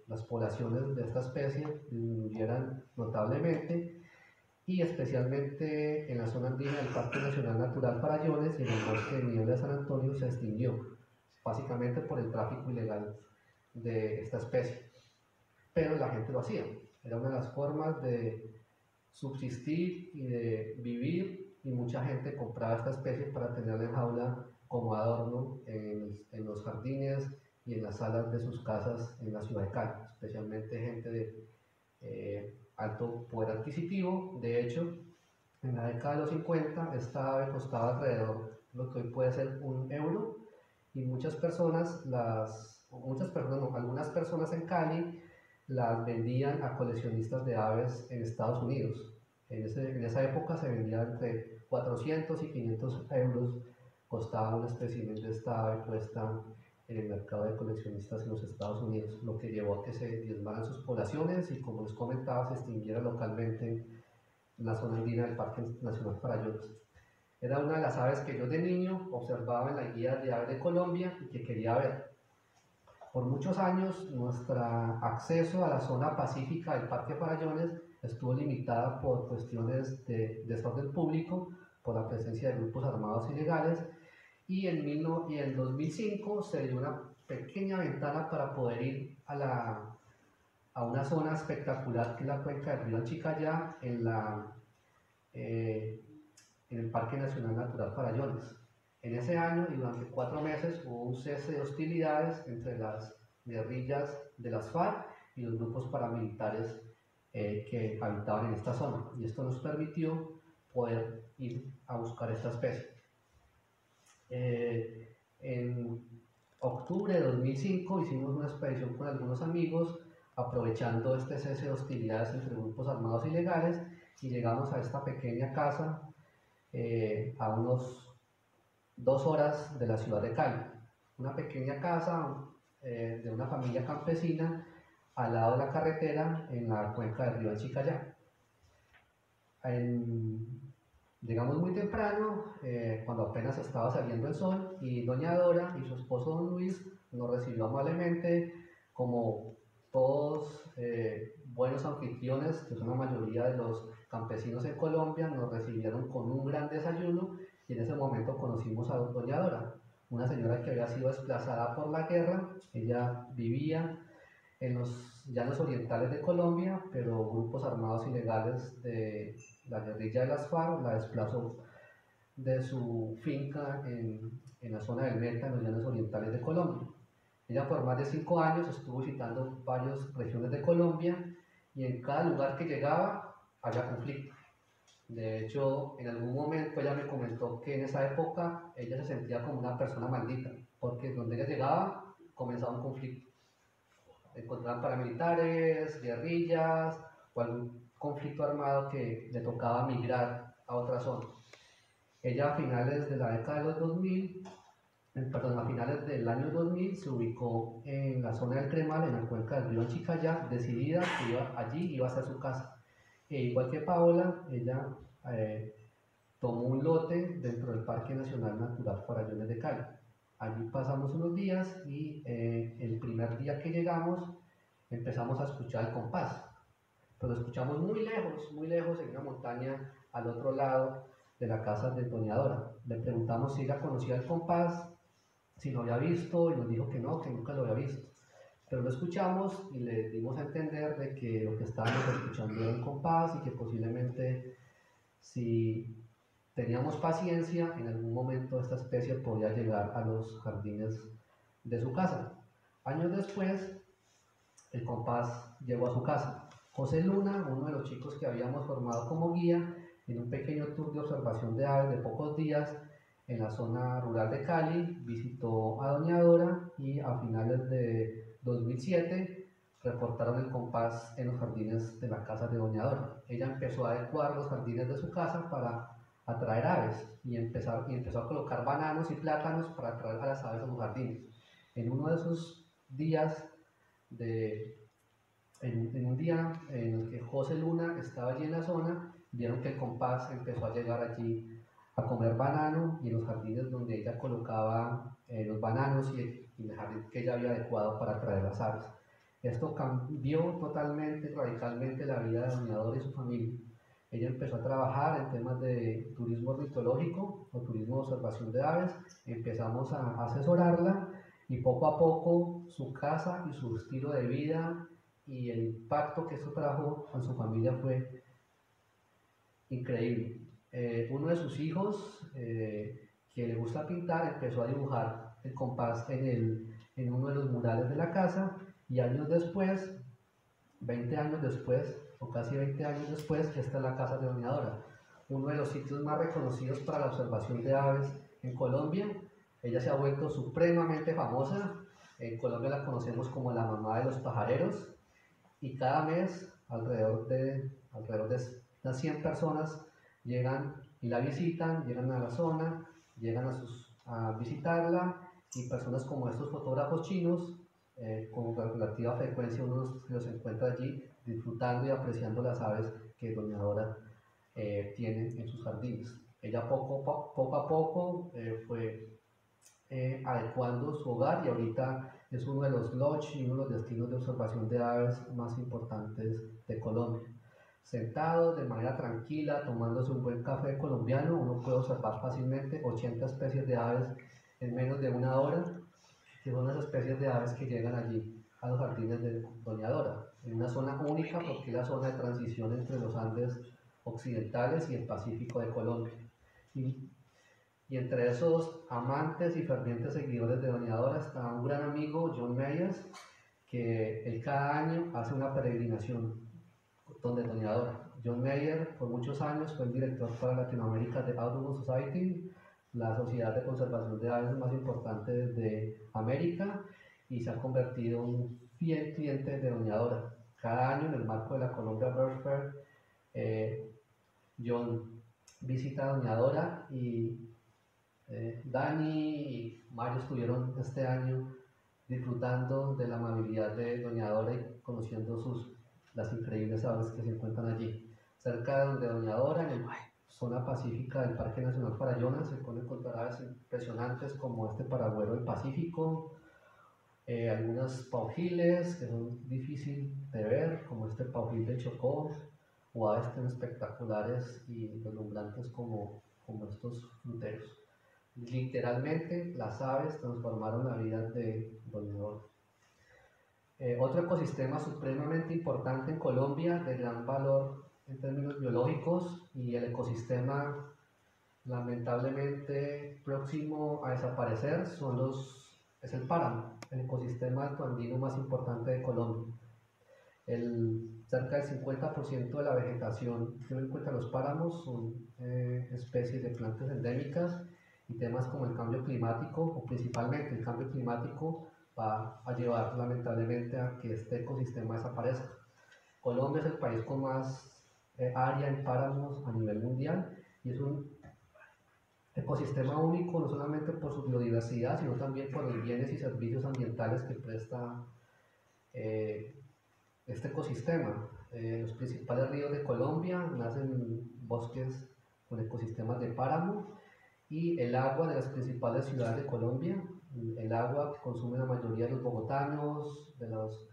las poblaciones de esta especie disminuyeran notablemente, y especialmente en la zona andina del Parque Nacional Natural Farallones y en el bosque de niebla de San Antonio se extinguió, básicamente por el tráfico ilegal de esta especie. Pero la gente lo hacía, era una de las formas de subsistir y de vivir, y mucha gente compraba esta especie para tenerla en jaula como adorno en los jardines y en las salas de sus casas en la ciudad de Cali, especialmente gente de alto poder adquisitivo. De hecho, en la década de los 50 esta ave costaba alrededor de lo que hoy puede ser €1, y algunas personas en Cali las vendían a coleccionistas de aves en Estados Unidos. En esa época se vendía entre 400 y 500 euros, costaba un espécimen de esta ave puesta en el mercado de coleccionistas en los Estados Unidos, lo que llevó a que se diezmaran sus poblaciones y, como les comentaba, se extinguiera localmente en la zona andina del Parque Nacional Farallones. Era una de las aves que yo de niño observaba en la guía de aves de Colombia y que quería ver. Por muchos años nuestro acceso a la zona pacífica del Parque Farallones estuvo limitada por cuestiones de desorden público, por la presencia de grupos armados ilegales, y en 2005 se dio una pequeña ventana para poder ir a una zona espectacular que es la cuenca del río Anchicayá en el Parque Nacional Natural Farallones. En ese año y durante 4 meses hubo un cese de hostilidades entre las guerrillas de las FARC y los grupos paramilitares que habitaban en esta zona, y esto nos permitió poder ir a buscar esta especie. En octubre de 2005 hicimos una expedición con algunos amigos, aprovechando este cese de hostilidades entre grupos armados ilegales, y llegamos a esta pequeña casa a unos 2 horas de la ciudad de Cali. Una pequeña casa de una familia campesina al lado de la carretera en la cuenca del río Chicayá. Llegamos muy temprano, cuando apenas estaba saliendo el sol, y doña Dora y su esposo don Luis nos recibió amablemente, como todos buenos anfitriones, que son la mayoría de los campesinos en Colombia. Nos recibieron con un gran desayuno, y en ese momento conocimos a doña Dora, una señora que había sido desplazada por la guerra. Ella vivía en los llanos orientales de Colombia, pero grupos armados ilegales de la guerrilla de las FARC la desplazó de su finca en la zona del Meta, en los llanos orientales de Colombia. Ella por más de 5 años estuvo visitando varias regiones de Colombia, y en cada lugar que llegaba había conflicto. De hecho, en algún momento ella me comentó que en esa época ella se sentía como una persona maldita, porque donde ella llegaba comenzaba un conflicto. Encontraban paramilitares, guerrillas o algún conflicto armado que le tocaba migrar a otra zona. Ella a finales de la década de los 2000, a finales del año 2000, se ubicó en la zona del Cremal, en la cuenca del río Chicayá, decidida que allí iba a ser su casa. Igual que Paola, ella tomó un lote dentro del Parque Nacional Natural Farallones de Cali. Allí pasamos unos días, y el primer día que llegamos empezamos a escuchar el compás, pero lo escuchamos muy lejos, en una montaña al otro lado de la casa de doña Dora. Le preguntamos si ella conocía el compás, si lo había visto, y nos dijo que no, que nunca lo había visto. Pero lo escuchamos y le dimos a entender de que lo que estábamos escuchando era un compás, y que posiblemente, si teníamos paciencia, en algún momento esta especie podía llegar a los jardines de su casa. Años después, el compás llegó a su casa. José Luna, uno de los chicos que habíamos formado como guía en un pequeño tour de observación de aves de pocos días en la zona rural de Cali, visitó a doña Dora, y a finales de 2007 reportaron el compás en los jardines de la casa de doña Dora. Ella empezó a adecuar los jardines de su casa para atraer aves, y empezó a colocar bananos y plátanos para atraer a las aves a los jardines. En uno de esos días, en un día en el que José Luna estaba allí en la zona, vieron que el compás empezó a llegar allí a comer banano, y en los jardines donde ella colocaba los bananos, y el jardín que ella había adecuado para atraer las aves. Esto cambió totalmente, radicalmente la vida de doña Dora y su familia. Ella empezó a trabajar en temas de turismo ornitológico o turismo de observación de aves. Empezamos a asesorarla, y poco a poco su casa y su estilo de vida y el impacto que esto trajo a su familia fue increíble. Uno de sus hijos, que le gusta pintar, empezó a dibujar el compás en uno de los murales de la casa, y años después, 20 años después, o casi 20 años después, esta es la casa de doña Dora, uno de los sitios más reconocidos para la observación de aves en Colombia. Ella se ha vuelto supremamente famosa. En Colombia la conocemos como la mamá de los pajareros, y cada mes alrededor de unas 100 personas llegan y la visitan, llegan a la zona, llegan a visitarla, y personas como estos fotógrafos chinos, con relativa frecuencia uno los encuentra allí disfrutando y apreciando las aves que doña Dora tiene en sus jardines. Ella poco a poco fue adecuando su hogar, y ahorita es uno de los lodge y uno de los destinos de observación de aves más importantes de Colombia. Sentado de manera tranquila, tomándose un buen café colombiano, uno puede observar fácilmente 80 especies de aves en menos de 1 hora, que son las especies de aves que llegan allí a los jardines de doña Dora, en una zona única porque es la zona de transición entre los Andes occidentales y el Pacífico de Colombia. Y Y entre esos amantes y fervientes seguidores de Doña Dora está un gran amigo, John Meyers, que él cada año hace una peregrinación donde Doña Dora. John Meyer por muchos años fue el director para Latinoamérica de Audubon Society, la sociedad de conservación de aves más importante de América, y se ha convertido en un fiel cliente de Doña Dora. Cada año en el marco de la Colombia Bird Fair, John visita a Doña Dora y Dani y Mario estuvieron este año disfrutando de la amabilidad de Doña Dora y conociendo las increíbles aves que se encuentran allí. Cerca de donde Doña Dora, en la zona pacífica del Parque Nacional Farallones, se pueden encontrar aves impresionantes como este paragüero del Pacífico, algunas paujiles que son difíciles de ver, como este paujil del Chocó, o aves tan espectaculares y deslumbrantes como estos fruteros. Literalmente, las aves transformaron la vida de Doña Dora. Otro ecosistema supremamente importante en Colombia, de gran valor en términos biológicos, y el ecosistema lamentablemente próximo a desaparecer es el páramo, el ecosistema altoandino más importante de Colombia. Cerca del 50% de la vegetación que uno encuentra en los páramos son especies de plantas endémicas, y temas como el cambio climático, o principalmente el cambio climático, va a llevar lamentablemente a que este ecosistema desaparezca. Colombia es el país con más área en páramos a nivel mundial, y es un ecosistema único no solamente por su biodiversidad, sino también por los bienes y servicios ambientales que presta este ecosistema. Los principales ríos de Colombia nacen en bosques con ecosistemas de páramo, y el agua de las principales ciudades de Colombia, el agua que consumen la mayoría de los bogotanos, de las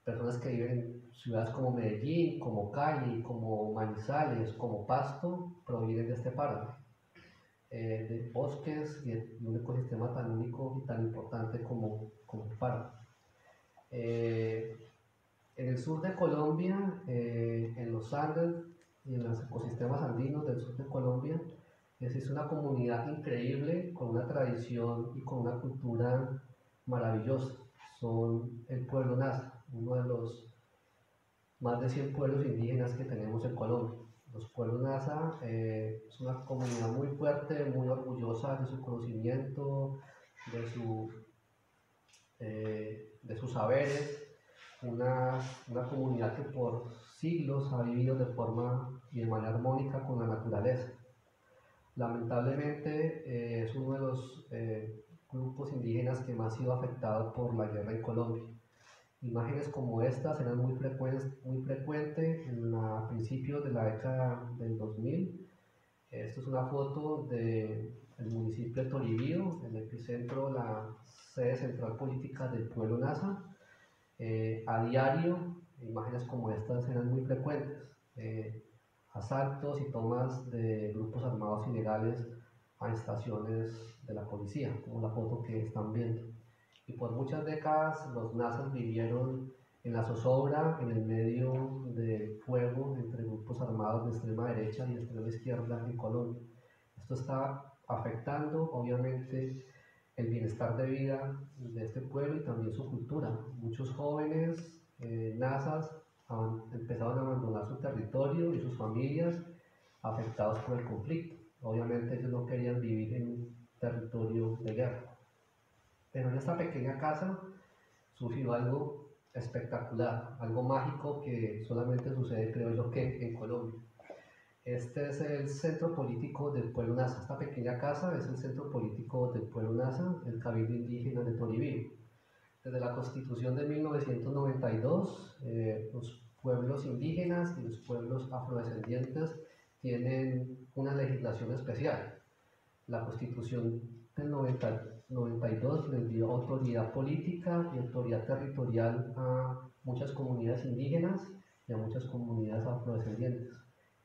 personas que viven en ciudades como Medellín, como Cali, como Manizales, como Pasto, provienen de este páramo, de bosques y de un ecosistema tan único y tan importante como el páramo. En el sur de Colombia, en los Andes y en los ecosistemas andinos del sur de Colombia, existe una comunidad increíble, con una tradición y con una cultura maravillosa. Son el pueblo Nasa, uno de los más de 100 pueblos indígenas que tenemos en Colombia. Los pueblos Nasa es una comunidad muy fuerte, muy orgullosa de su conocimiento, de sus saberes, una comunidad que por siglos ha vivido de forma y de manera armónica con la naturaleza. Lamentablemente es uno de los grupos indígenas que más ha sido afectado por la guerra en Colombia. Imágenes como estas eran muy frecuentes a principios de la década del 2000. Esto es una foto del municipio de Toribío, el epicentro, la sede central política del pueblo Nasa. A diario, imágenes como estas eran muy frecuentes. Asaltos y tomas de grupos armados ilegales a estaciones de la policía, como la foto que están viendo. Y por muchas décadas los nazis vivieron en la zozobra, en el medio del fuego entre grupos armados de extrema derecha y extrema izquierda en Colombia. Esto está afectando obviamente el bienestar de vida de este pueblo y también su cultura. Muchos jóvenes nazas empezaron a abandonar su territorio y sus familias afectados por el conflicto. Obviamente ellos no querían vivir en un territorio de guerra. Pero en esta pequeña casa surgió algo espectacular, algo mágico que solamente sucede, creo yo, que en Colombia. Este es el centro político del pueblo Nasa. Esta pequeña casa es el centro político del pueblo Nasa, el Cabildo Indígena de Toribío. Desde la Constitución de 1992, los pueblos indígenas y los pueblos afrodescendientes tienen una legislación especial. La Constitución del 92 les dio autoridad política y autoridad territorial a muchas comunidades indígenas y a muchas comunidades afrodescendientes.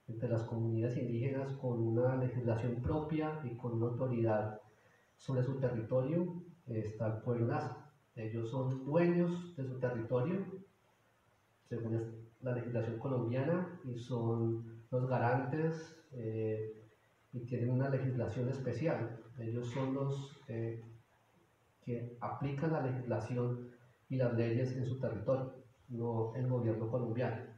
Entre las comunidades indígenas con una legislación propia y con una autoridad sobre su territorio está el pueblo Nasa. Ellos son dueños de su territorio, según la legislación colombiana, y son los garantes y tienen una legislación especial. Ellos son los que aplican la legislación y las leyes en su territorio, no el gobierno colombiano.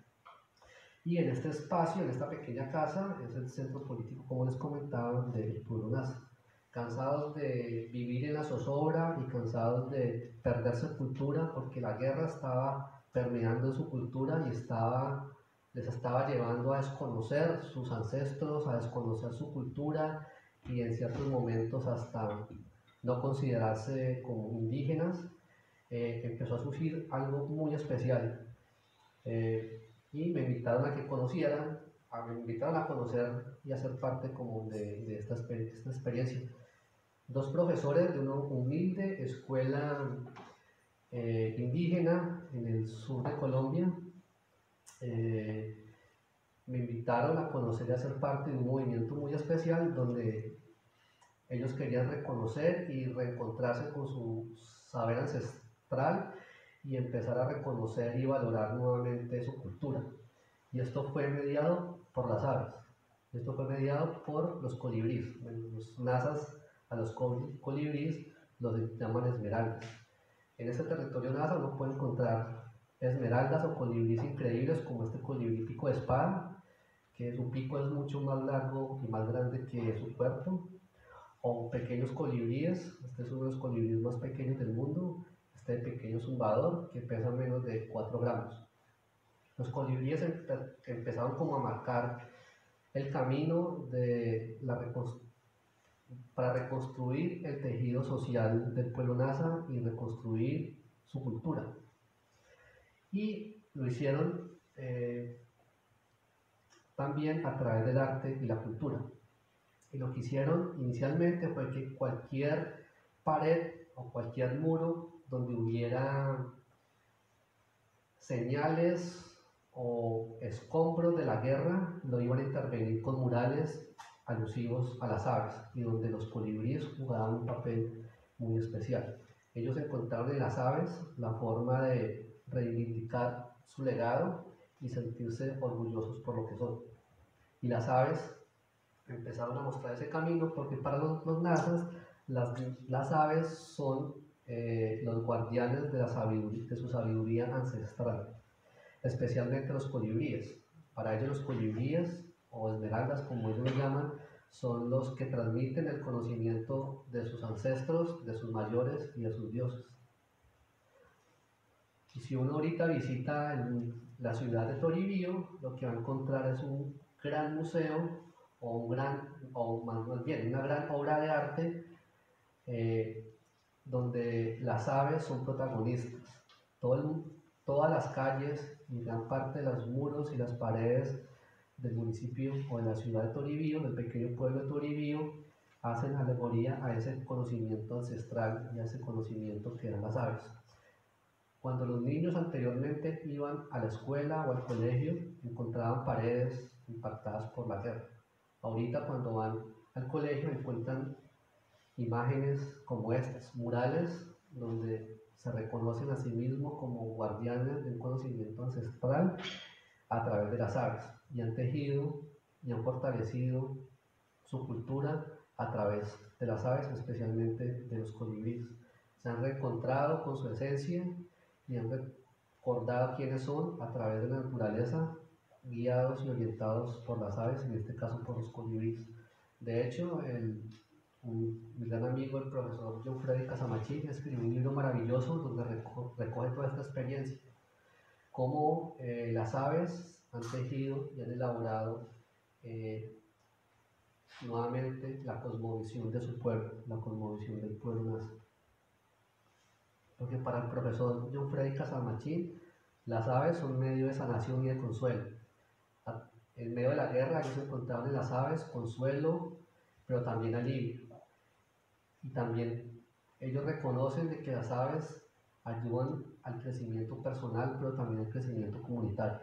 Y en este espacio, en esta pequeña casa, es el centro político, como les comentaba, del pueblo Nasa. Cansados de vivir en la zozobra y cansados de perder su cultura, porque la guerra estaba permeando su cultura y les estaba llevando a desconocer sus ancestros, a desconocer su cultura y en ciertos momentos hasta no considerarse como indígenas. Empezó a surgir algo muy especial. Y me invitaron a que conocieran, me invitaron a conocer y a ser parte como de esta experiencia. Dos profesores de una humilde escuela indígena en el sur de Colombia me invitaron a conocer y a ser parte de un movimiento muy especial donde ellos querían reconocer y reencontrarse con su saber ancestral y empezar a reconocer y valorar nuevamente su cultura. Y esto fue mediado por las aves, esto fue mediado por los colibríes. Los nasas a los colibríes los llaman esmeraldas. En este territorio nasa uno puede encontrar esmeraldas o colibríes increíbles como este colibrí pico de espada, que su pico es mucho más largo y más grande que su cuerpo, o pequeños colibríes. Este es uno de los colibríes más pequeños del mundo, este pequeño zumbador que pesa menos de 4 gramos. Los colibríes empezaron como a marcar el camino de para reconstruir el tejido social del pueblo nasa y reconstruir su cultura. Y lo hicieron también a través del arte y la cultura. Y lo que hicieron inicialmente fue que cualquier pared o cualquier muro donde hubiera señales o escombros de la guerra lo iban a intervenir con murales alusivos a las aves y donde los colibríes jugaban un papel muy especial. Ellos encontraron en las aves la forma de reivindicar su legado y sentirse orgullosos por lo que son. Y las aves empezaron a mostrar ese camino porque para los nasas las aves son los guardianes de su sabiduría ancestral, especialmente los colibríes. Para ellos los colibríes, o esmeraldas como ellos los llaman, son los que transmiten el conocimiento de sus ancestros, de sus mayores y de sus dioses. Y si uno ahorita visita la ciudad de Toribío, lo que va a encontrar es un gran museo o más bien una gran obra de arte donde las aves son protagonistas. Todas las calles y gran parte de los muros y las paredes del municipio o de la ciudad de Toribío, del pequeño pueblo de Toribío, hacen alegoría a ese conocimiento ancestral y a ese conocimiento que eran las aves. Cuando los niños anteriormente iban a la escuela o al colegio, encontraban paredes impactadas por la guerra. Ahorita cuando van al colegio encuentran imágenes como estas, murales donde se reconocen a sí mismos como guardianes de un conocimiento ancestral a través de las aves y han tejido y han fortalecido su cultura a través de las aves, especialmente de los colibríes. Se han reencontrado con su esencia y han recordado quiénes son a través de la naturaleza, guiados y orientados por las aves, en este caso por los colibríes. De hecho, mi gran amigo, el profesor John Freddy Casamachín, escribió un libro maravilloso donde recoge toda esta experiencia, cómo las aves han tejido y han elaborado nuevamente la cosmovisión de su pueblo, la cosmovisión del pueblo nasa. Porque para el profesor John Freddy Casamachín, las aves son medio de sanación y de consuelo. En medio de la guerra ellos encontraban en las aves consuelo, pero también alivio. Y también ellos reconocen de que las aves ayudan al crecimiento personal, pero también al crecimiento comunitario.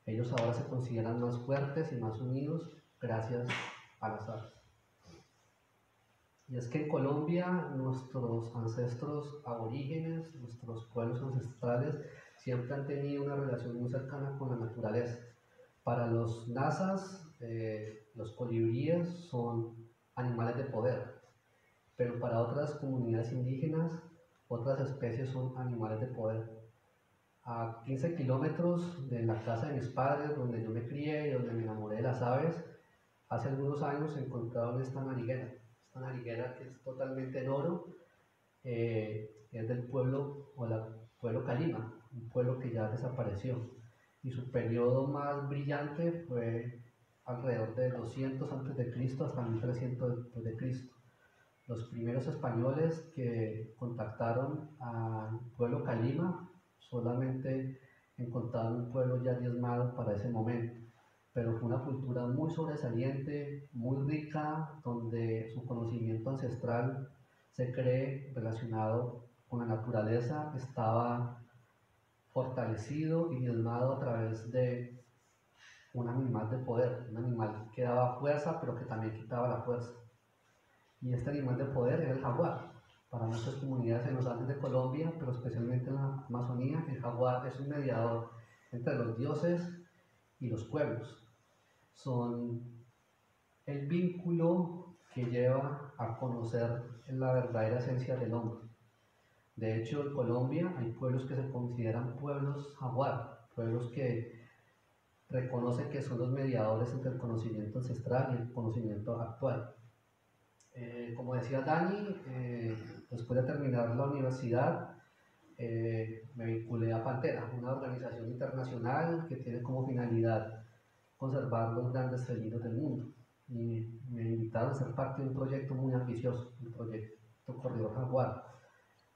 Ellos ahora se consideran más fuertes y más unidos gracias a las aves. Y es que en Colombia nuestros ancestros aborígenes, nuestros pueblos ancestrales, siempre han tenido una relación muy cercana con la naturaleza. Para los nasas, los colibríes son animales de poder, pero para otras comunidades indígenas, otras especies son animales de poder. A 15 kilómetros de la casa de mis padres, donde yo me crié y donde me enamoré de las aves, hace algunos años encontraron esta nariguera que es totalmente en oro, es del pueblo, pueblo Calima, un pueblo que ya desapareció, y su periodo más brillante fue alrededor de 200 a.C. hasta 1300 a.C. Los primeros españoles que contactaron al pueblo Calima solamente encontraron un pueblo ya diezmado para ese momento, pero fue una cultura muy sobresaliente, muy rica, donde su conocimiento ancestral se cree relacionado con la naturaleza estaba fortalecido y diezmado a través de un animal de poder, un animal que daba fuerza pero que también quitaba la fuerza. Y este animal de poder era el jaguar. Para muchas comunidades en los Andes de Colombia, pero especialmente en la Amazonía, el jaguar es un mediador entre los dioses y los pueblos. Son el vínculo que lleva a conocer la verdadera esencia del hombre. De hecho, en Colombia hay pueblos que se consideran pueblos jaguar, pueblos que reconocen que son los mediadores entre el conocimiento ancestral y el conocimiento actual. Como decía Dani, después de terminar la universidad, me vinculé a Pantera, una organización internacional que tiene como finalidad conservar los grandes felinos del mundo. Y me invitaron a ser parte de un proyecto muy ambicioso, el proyecto Corredor Jaguar.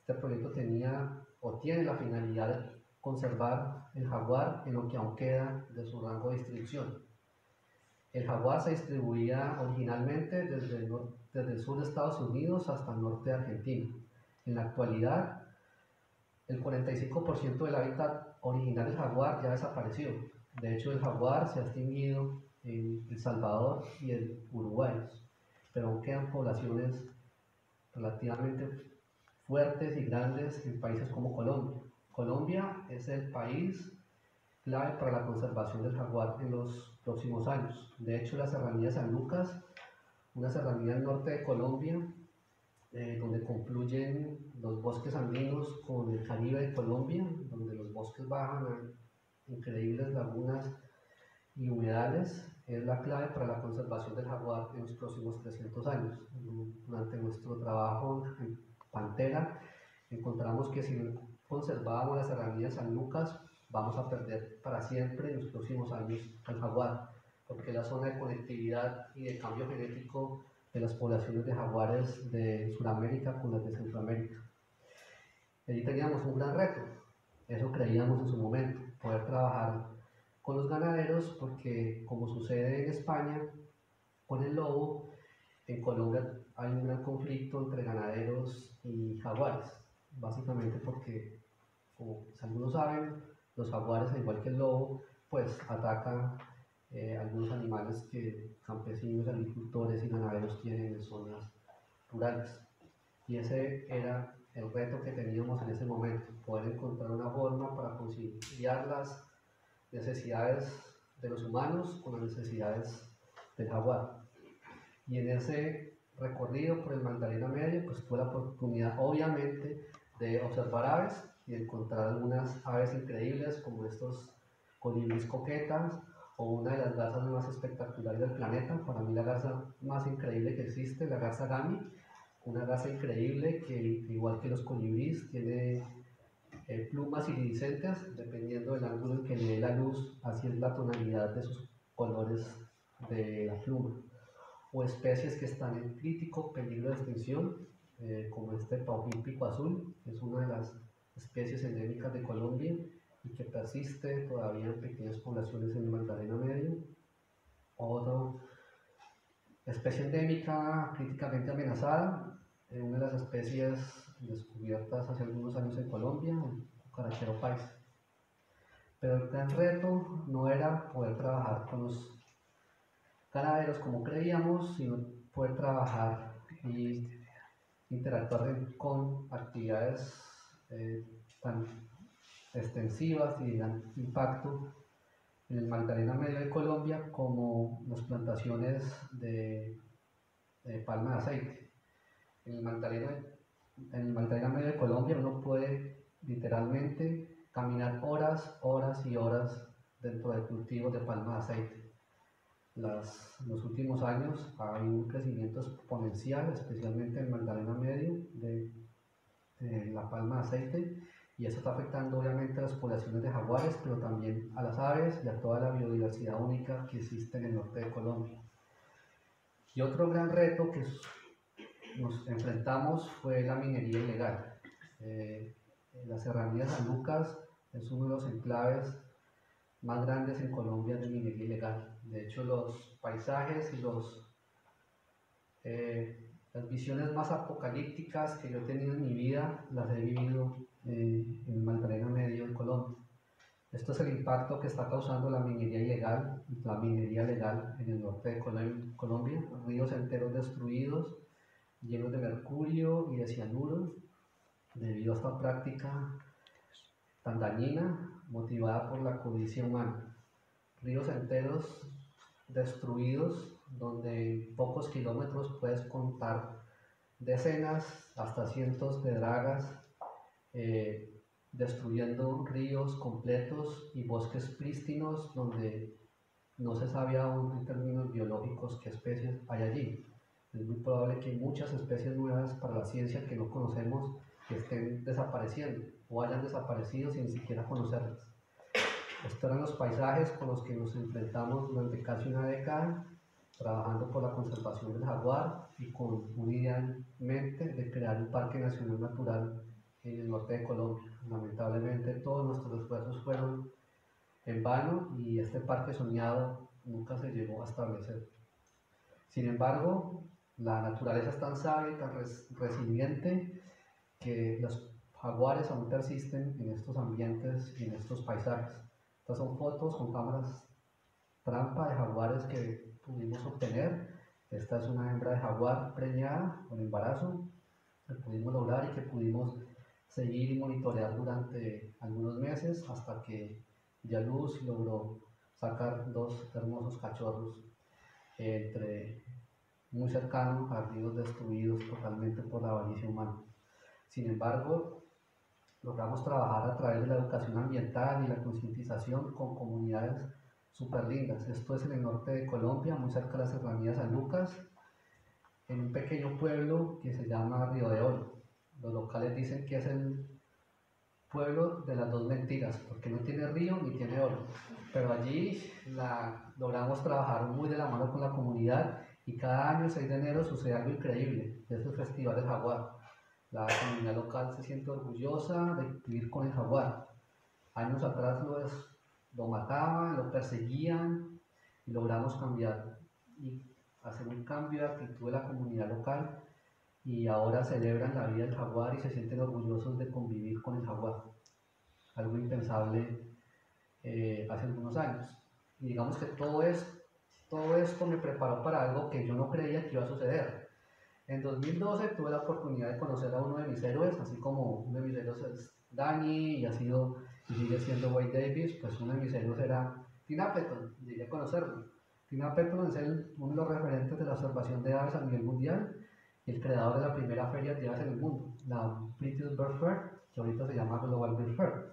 Este proyecto tenía o tiene la finalidad de conservar el jaguar en lo que aún queda de su rango de distribución. El jaguar se distribuía originalmente desde el sur de Estados Unidos hasta el norte de Argentina. En la actualidad, el 45% del hábitat original del jaguar ya desapareció. De hecho, el jaguar se ha extinguido en El Salvador y en Uruguay, pero aún quedan poblaciones relativamente fuertes y grandes en países como Colombia. Colombia es el país clave para la conservación del jaguar en los próximos años. De hecho, la serranía de San Lucas, una serranía al norte de Colombia, donde confluyen los bosques andinos con el Caribe de Colombia, donde los bosques bajan a increíbles lagunas y humedales, es la clave para la conservación del jaguar en los próximos 300 años. Durante nuestro trabajo en Pantera, encontramos que si conservábamos la serranía de San Lucas, vamos a perder para siempre en los próximos años al jaguar, porque la zona de conectividad y de cambio genético de las poblaciones de jaguares de Sudamérica con las de Centroamérica. Allí teníamos un gran reto, eso creíamos en su momento, poder trabajar con los ganaderos, porque como sucede en España con el lobo, en Colombia hay un gran conflicto entre ganaderos y jaguares, básicamente porque, como algunos saben, los jaguares, al igual que el lobo, pues atacan algunos animales que campesinos, agricultores y ganaderos tienen en zonas rurales. Y ese era el reto que teníamos en ese momento, poder encontrar una forma para conciliar las necesidades de los humanos con las necesidades del jaguar. Y en ese recorrido por el Magdalena Medio, pues tuve la oportunidad, obviamente, de observar aves y de encontrar algunas aves increíbles como estos colibríes coquetas o una de las garzas más espectaculares del planeta. Para mí la garza más increíble que existe, la garza gami, una garza increíble que, igual que los colibríes, tiene plumas iridiscentes, dependiendo del ángulo en que le dé la luz, así es la tonalidad de sus colores de la pluma. O especies que están en crítico peligro de extinción, como este paujín pico azul, que es una de las especies endémicas de Colombia y que persiste todavía en pequeñas poblaciones en el Magdalena Medio. Otra especie endémica críticamente amenazada, una de las especies descubiertas hace algunos años en Colombia, el cucarachero paisa. Pero el gran reto no era poder trabajar con los ganaderos como creíamos, sino poder trabajar y interactuar con actividades tan extensivas y de gran impacto en el Magdalena Medio de Colombia como las plantaciones de palma de aceite. En el Magdalena Medio de Colombia uno puede literalmente caminar horas, horas y horas dentro de cultivos de palma de aceite. En los últimos años hay un crecimiento exponencial, especialmente en el Magdalena Medio, de la palma de aceite, y eso está afectando obviamente a las poblaciones de jaguares, pero también a las aves y a toda la biodiversidad única que existe en el norte de Colombia. Y otro gran reto que nos enfrentamos fue la minería ilegal. La serranía de San Lucas es uno de los enclaves más grandes en Colombia de minería ilegal. De hecho, los paisajes y las visiones más apocalípticas que yo he tenido en mi vida las he vivido en el Magdalena Medio de Colombia. Esto es el impacto que está causando la minería legal en el norte de Colombia, ríos enteros destruidos, llenos de mercurio y de cianuro, debido a esta práctica tan dañina, motivada por la codicia humana. Ríos enteros destruidos, donde en pocos kilómetros puedes contar decenas hasta cientos de dragas, destruyendo ríos completos y bosques prístinos donde no se sabe aún en términos biológicos qué especies hay allí. Es muy probable que hay muchas especies nuevas para la ciencia que no conocemos que estén desapareciendo o hayan desaparecido sin ni siquiera conocerlas. Estos eran los paisajes con los que nos enfrentamos durante casi una década, trabajando por la conservación del jaguar y con una idea en mente de crear un parque nacional natural en el norte de Colombia. Lamentablemente todos nuestros esfuerzos fueron en vano y este parque soñado nunca se llegó a establecer. Sin embargo, la naturaleza es tan sabia y tan resiliente que los jaguares aún persisten en estos ambientes y en estos paisajes. Estas son fotos con cámaras trampa de jaguares que pudimos obtener. Esta es una hembra de jaguar preñada con embarazo que pudimos lograr y que pudimos seguir y monitorear durante algunos meses hasta que Yaluz logró sacar dos hermosos cachorros muy cercanos a ríos destruidos totalmente por la avaricia humana. Sin embargo, logramos trabajar a través de la educación ambiental y la concientización con comunidades súper lindas. Esto es en el norte de Colombia, muy cerca de la serranía de San Lucas, en un pequeño pueblo que se llama Río de Oro. Los locales dicen que es el pueblo de las dos mentiras, porque no tiene río ni tiene oro. Pero allí logramos trabajar muy de la mano con la comunidad y cada año, el 6 de enero, sucede algo increíble, es el Festival del Jaguar. La comunidad local se siente orgullosa de vivir con el jaguar. Años atrás lo mataban, lo perseguían y logramos cambiar y hacer un cambio de actitud de la comunidad local y ahora celebran la vida del jaguar y se sienten orgullosos de convivir con el jaguar. Algo impensable hace algunos años. Y digamos que todo esto me preparó para algo que yo no creía que iba a suceder. En 2012 tuve la oportunidad de conocer a uno de mis héroes, así como uno de mis héroes es Danny y sigue siendo Wade Davis, pues uno de mis héroes era Tim Appleton, llegué a conocerlo. Tim Appleton es uno de los referentes de la observación de aves a nivel mundial y el creador de la primera feria de aves en el mundo, la British Bird Fair, que ahorita se llama Global Bird Fair.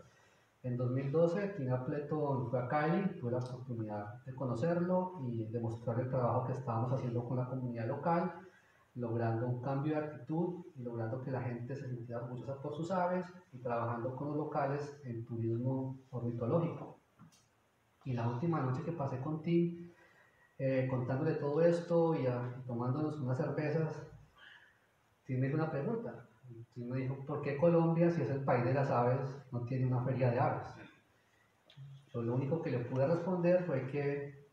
En 2012 Tim Appleton fue a Cali, tuve la oportunidad de conocerlo y de mostrar el trabajo que estábamos haciendo con la comunidad local, logrando un cambio de actitud y logrando que la gente se sintiera orgullosa por sus aves y trabajando con los locales en turismo ornitológico. Y la última noche que pasé con Tim, contándole todo esto y tomándonos unas cervezas, Tim me hizo una pregunta. Tim me dijo, ¿por qué Colombia, si es el país de las aves, no tiene una feria de aves? Yo lo único que le pude responder fue que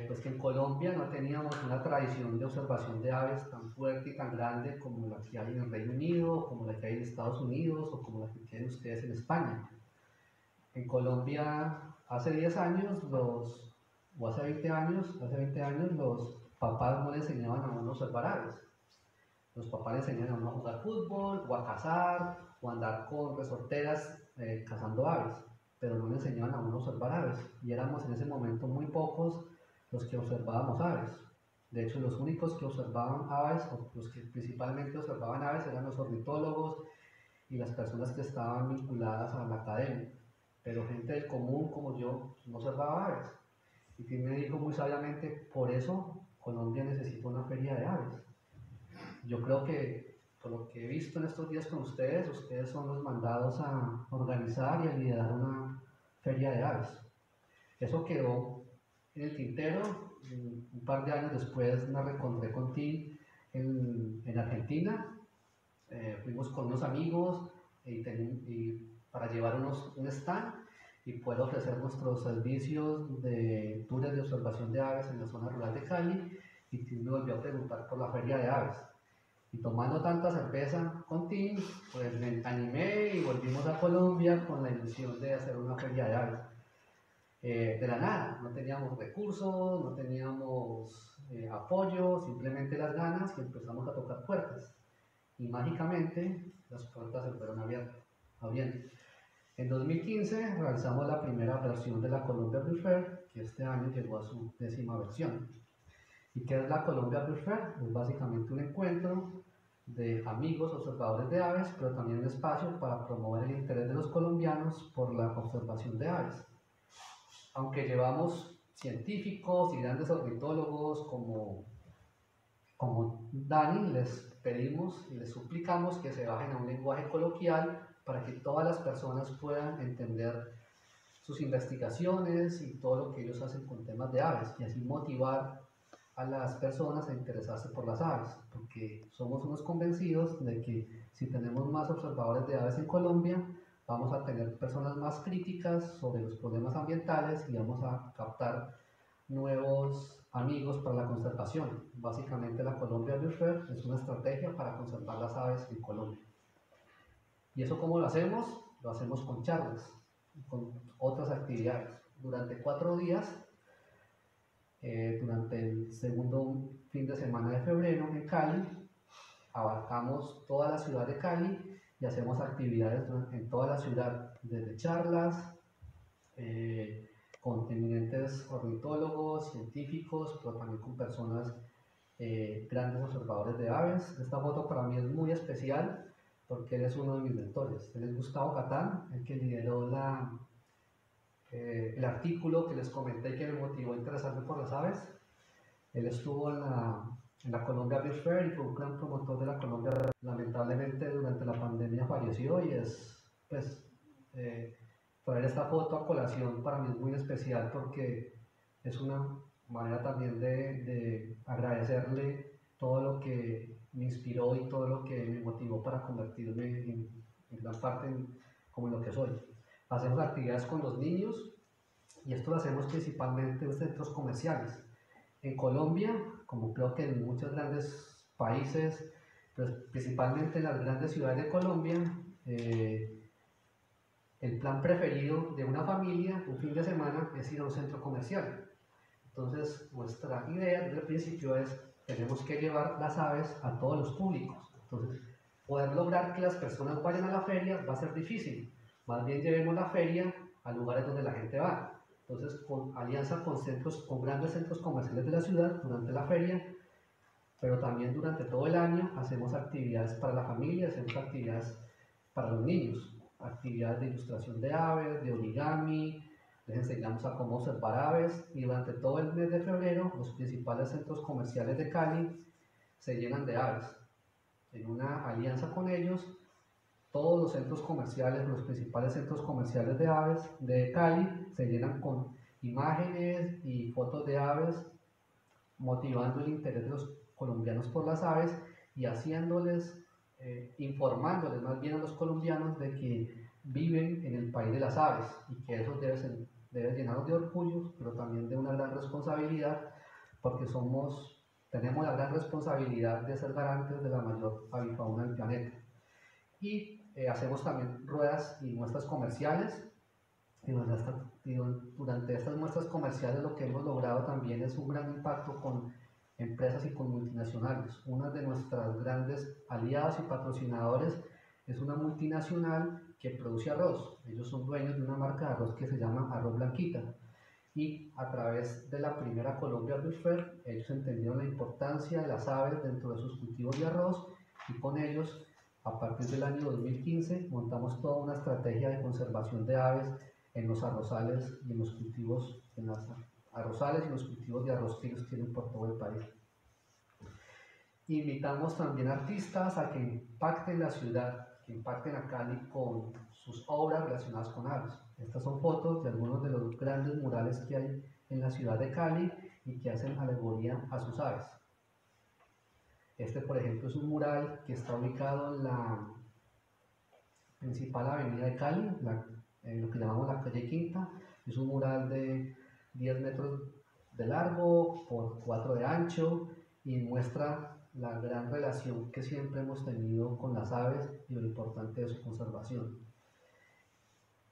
pues que en Colombia no teníamos una tradición de observación de aves tan fuerte y tan grande como la que hay en el Reino Unido, como la que hay en Estados Unidos o como la que tienen ustedes en España. En Colombia hace 10 años o hace 20 años los papás no le enseñaban a uno a observar aves. Los papás le enseñaban a uno a jugar fútbol o a cazar o a andar con resorteras cazando aves. pero no le enseñaban a uno a observar aves, y éramos en ese momento muy pocos los que observábamos aves. De hecho, los únicos que observaban aves, o los que principalmente observaban aves, eran los ornitólogos y las personas que estaban vinculadas a la academia, pero gente del común como yo no observaba aves. Y Tim me dijo muy sabiamente, por eso Colombia necesita una feria de aves. Yo creo que, por lo que he visto en estos días con ustedes, ustedes son los mandados a organizar y a liderar una feria de aves. Eso quedó en el tintero. Un par de años después me reencontré con Tim en Argentina. Fuimos con unos amigos y para llevar un stand y poder ofrecer nuestros servicios de tours de observación de aves en la zona rural de Cali, y Tim me volvió a preguntar por la feria de aves. Y tomando tanta cerveza con Tim, pues me animé y volvimos a Colombia con la ilusión de hacer una feria de aves. De la nada, no teníamos recursos, no teníamos apoyo, simplemente las ganas, y empezamos a tocar puertas. Y mágicamente las puertas se fueron abriendo. En 2015 realizamos la primera versión de la Colombia Bird Fair, que este año llegó a su 10ª versión. ¿Y qué es la Colombia Bird Fair? Es básicamente un encuentro de amigos observadores de aves, pero también un espacio para promover el interés de los colombianos por la observación de aves. Aunque llevamos científicos y grandes ornitólogos como Dani, les pedimos y les suplicamos que se bajen a un lenguaje coloquial para que todas las personas puedan entender sus investigaciones y todo lo que ellos hacen con temas de aves, y así motivar a las personas a interesarse por las aves, porque somos unos convencidos de que si tenemos más observadores de aves en Colombia, vamos a tener personas más críticas sobre los problemas ambientales y vamos a captar nuevos amigos para la conservación. Básicamente la Colombia Bird Fair es una estrategia para conservar las aves en Colombia. ¿Y eso cómo lo hacemos? Lo hacemos con charlas, con otras actividades. Durante 4 días, durante el segundo fin de semana de febrero en Cali, abarcamos toda la ciudad de Cali y hacemos actividades en toda la ciudad, desde charlas, con eminentes ornitólogos, científicos, pero también con personas, grandes observadores de aves. Esta foto para mí es muy especial porque él es uno de mis mentores. Él es Gustavo Catán, el que lideró el artículo que les comenté que me motivó a interesarme por las aves. Él estuvo en la Colombia Bird Fair y fue un gran promotor de la Colombia. Lamentablemente durante la pandemia falleció, y traer esta foto a colación para mí es muy especial porque es una manera también de agradecerle todo lo que me inspiró y todo lo que me motivó para convertirme en gran parte como en lo que soy. Hacemos actividades con los niños y esto lo hacemos principalmente en centros comerciales. En Colombia, como creo que en muchos grandes países, pues principalmente en las grandes ciudades de Colombia, el plan preferido de una familia un fin de semana es ir a un centro comercial. Entonces, nuestra idea desde el principio es: tenemos que llevar las aves a todos los públicos. Entonces, poder lograr que las personas vayan a la feria va a ser difícil. Más bien llevemos la feria a lugares donde la gente va. Entonces, con alianza con grandes centros comerciales de la ciudad durante la feria, pero también durante todo el año hacemos actividades para la familia, hacemos actividades para los niños, actividades de ilustración de aves, de origami, les enseñamos a cómo observar aves, y durante todo el mes de febrero los principales centros comerciales de Cali se llenan de aves. En una alianza con ellos, todos los centros comerciales, los principales centros comerciales de aves de Cali se llenan con imágenes y fotos de aves, motivando el interés de los colombianos por las aves y haciéndoles, informándoles más bien a los colombianos de que viven en el país de las aves, y que eso debe llenarnos de orgullo, pero también de una gran responsabilidad, porque tenemos la gran responsabilidad de ser garantes de la mayor avifauna del planeta. Y hacemos también ruedas y muestras comerciales, y durante estas muestras comerciales lo que hemos logrado también es un gran impacto con empresas y con multinacionales. Una de nuestras grandes aliados y patrocinadores es una multinacional que produce arroz. Ellos son dueños de una marca de arroz que se llama Arroz Blanquita. Y a través de la primera Colombia Beef Fair, ellos entendieron la importancia de las aves dentro de sus cultivos de arroz, y con ellos, a partir del año 2015, montamos toda una estrategia de conservación de aves en los arrozales y en los cultivos, en las arrozales y los cultivos de arroz que ellos tienen por todo el país. Invitamos también artistas a que impacten la ciudad, que impacten a Cali con sus obras relacionadas con aves. Estas son fotos de algunos de los grandes murales que hay en la ciudad de Cali y que hacen alegoría a sus aves. Este, por ejemplo, es un mural que está ubicado en la principal avenida de Cali, lo que llamamos la calle Quinta. Es un mural de 10 metros de largo por 4 de ancho y muestra la gran relación que siempre hemos tenido con las aves y lo importante de su conservación.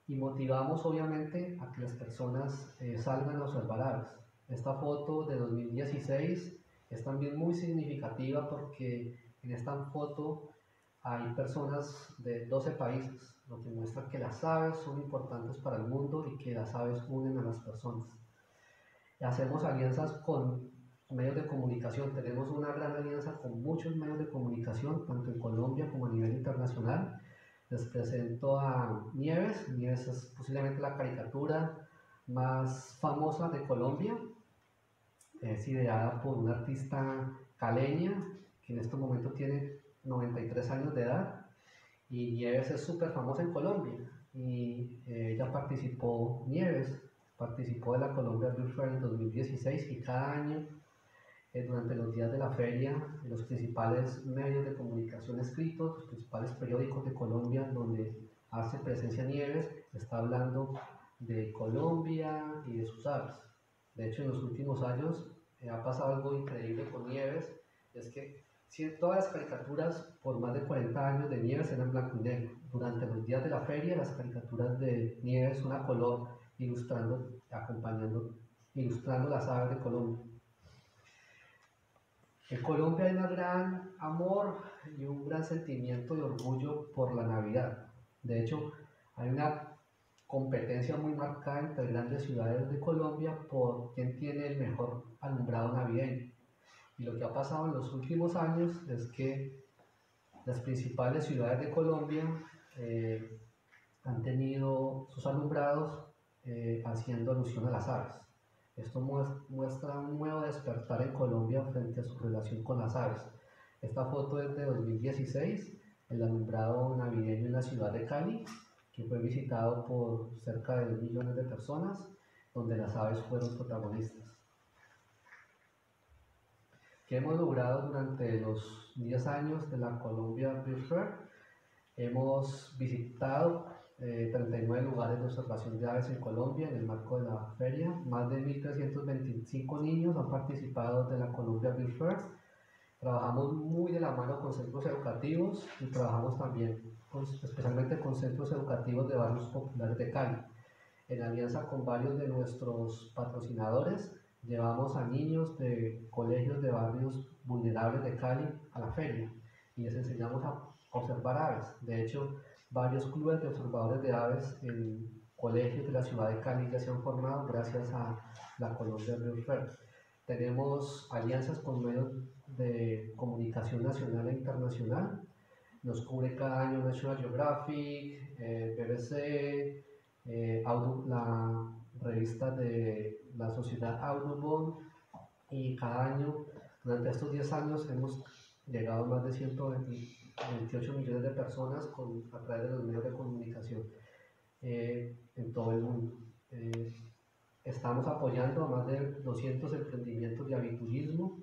Y motivamos obviamente a que las personas salgan a observar aves. Esta foto de 2016 es también muy significativa porque en esta foto hay personas de 12 países, lo que muestra que las aves son importantes para el mundo y que las aves unen a las personas. Hacemos alianzas con medios de comunicación, tenemos una gran alianza con muchos medios de comunicación, tanto en Colombia como a nivel internacional. Les presento a Nieves. Nieves es posiblemente la caricatura más famosa de Colombia. Es ideada por una artista caleña que en este momento tiene 93 años de edad, y Nieves es súper famosa en Colombia, y ella participó de la Colombia Beef Fair en 2016, y cada año durante los días de la feria, los principales medios de comunicación escritos, los principales periódicos de Colombia donde hace presencia Nieves, está hablando de Colombia y de sus aves. De hecho, en los últimos años ha pasado algo increíble con Nieves, es que todas las caricaturas por más de 40 años de Nieves eran blanco y negro. Durante los días de la feria, las caricaturas de Nieves son a color, ilustrando las aves de Colombia. En Colombia hay un gran amor y un gran sentimiento de orgullo por la Navidad. De hecho, hay una competencia muy marcada entre grandes ciudades de Colombia por quién tiene el mejor alumbrado navideño. Y lo que ha pasado en los últimos años es que las principales ciudades de Colombia han tenido sus alumbrados haciendo alusión a las aves. Esto muestra un nuevo despertar en Colombia frente a su relación con las aves. Esta foto es de 2016, el alumbrado navideño en la ciudad de Cali, que fue visitado por cerca de 2 millones de personas, donde las aves fueron protagonistas. ¿Qué hemos logrado durante los 10 años de la Colombia Beef Fair? Hemos visitado 39 lugares de observación de aves en Colombia en el marco de la feria. Más de 1.325 niños han participado de la Colombia Beef Fair. Trabajamos muy de la mano con centros educativos y trabajamos también especialmente con centros educativos de barrios populares de Cali. En alianza con varios de nuestros patrocinadores, llevamos a niños de colegios de barrios vulnerables de Cali a la feria y les enseñamos a observar aves. De hecho, varios clubes de observadores de aves en colegios de la ciudad de Cali ya se han formado gracias a la Colombia Beef Fair. Tenemos alianzas con medios de comunicación nacional e internacional. Nos cubre cada año National Geographic, BBC, la revista de la sociedad Audubon, y cada año, durante estos 10 años, hemos llegado a más de 128 millones de personas a través de los medios de comunicación en todo el mundo. Estamos apoyando a más de 200 emprendimientos de aviturismo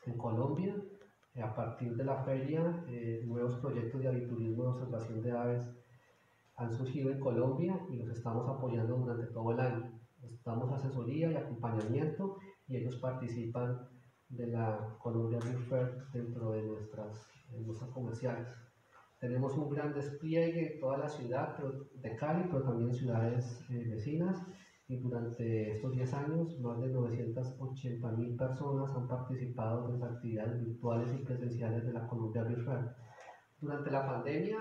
en Colombia. A partir de la feria, nuevos proyectos de aviturismo de observación de aves han surgido en Colombia y los estamos apoyando durante todo el año. Les damos asesoría y acompañamiento y ellos participan de la Colombia Beef Fair dentro de nuestras comerciales. Tenemos un gran despliegue en toda la ciudad de Cali, pero también en ciudades vecinas, y durante estos 10 años más de 980.000 personas han participado en las actividades virtuales y presenciales de la Colombia Beef Fair. Durante la pandemia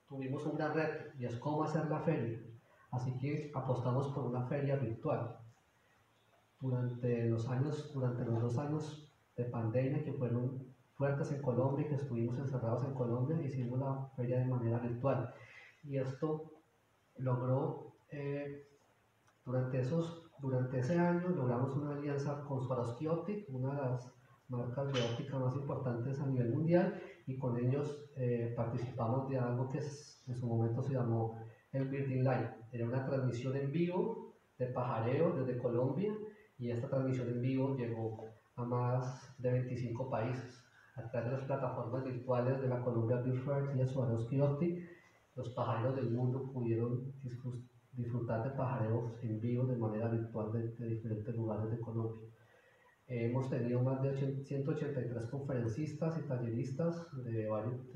tuvimos un gran reto y es cómo hacer la feria. Así que apostamos por una feria virtual. Durante los 2 años de pandemia que fueron fuertes en Colombia y que estuvimos encerrados en Colombia, hicimos la feria de manera virtual. Y esto logró, durante ese año, logramos una alianza con Swarovski Optic, una de las marcas de óptica más importantes a nivel mundial, y con ellos participamos de algo que en su momento se llamó el Birding Live. Era una transmisión en vivo de pajareo desde Colombia, y esta transmisión en vivo llegó a más de 25 países. A través de las plataformas virtuales de la Colombia Bird Fair y de Swarovski Optic, los pajareros del mundo pudieron disfrutar de pajareos en vivo de manera virtual de diferentes lugares de Colombia. Hemos tenido más de 183 conferencistas y talleristas de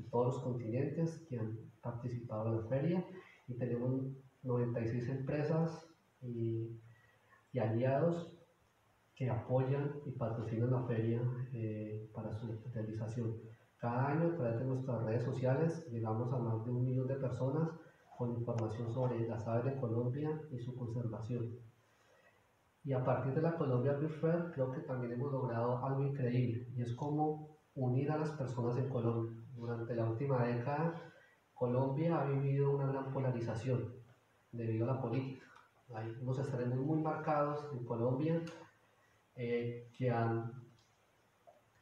todos los continentes que han participado en la feria, y tenemos 96 empresas y aliados que apoyan y patrocinan la feria para su realización. Cada año, a través de nuestras redes sociales, llegamos a más de 1 millón de personas con información sobre las aves de Colombia y su conservación. Y a partir de la Colombia Bird Fair, creo que también hemos logrado algo increíble, y es cómo unir a las personas en Colombia. Durante la última década, Colombia ha vivido una gran polarización debido a la política. Hay unos extremos muy marcados en Colombia que han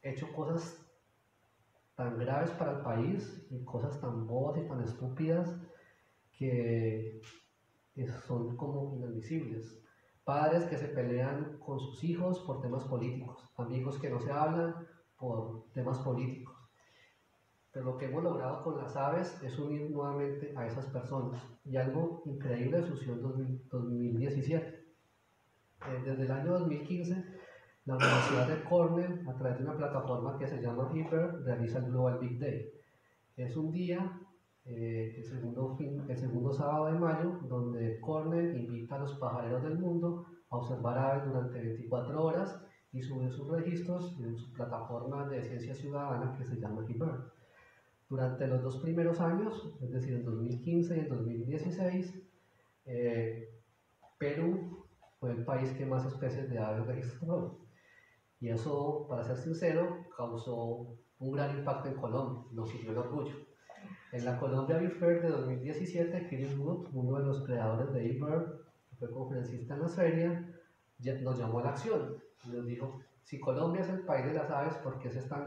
hecho cosas tan graves para el país y cosas tan bobas y tan estúpidas que son como inadmisibles. Padres que se pelean con sus hijos por temas políticos, amigos que no se hablan por temas políticos. Pero lo que hemos logrado con las aves es unir nuevamente a esas personas, y algo increíble sucedió en 2017. Desde el año 2015, la Universidad de Cornell, a través de una plataforma que se llama eBird, realiza el Global Big Day. Es un día, el segundo sábado de mayo, donde Cornell invita a los pajareros del mundo a observar aves durante 24 horas y sube sus registros en su plataforma de ciencia ciudadana que se llama eBird. Durante los 2 primeros años, es decir, en 2015 y en 2016, Perú fue el país que más especies de aves registró. Y eso, para ser sincero, causó un gran impacto en Colombia, nos hirió el orgullo. En la Colombia Bird Fair de 2017, Chris Wood, uno de los creadores de eBird, que fue conferencista en la feria, nos llamó a la acción y nos dijo: si Colombia es el país de las aves, ¿por qué se están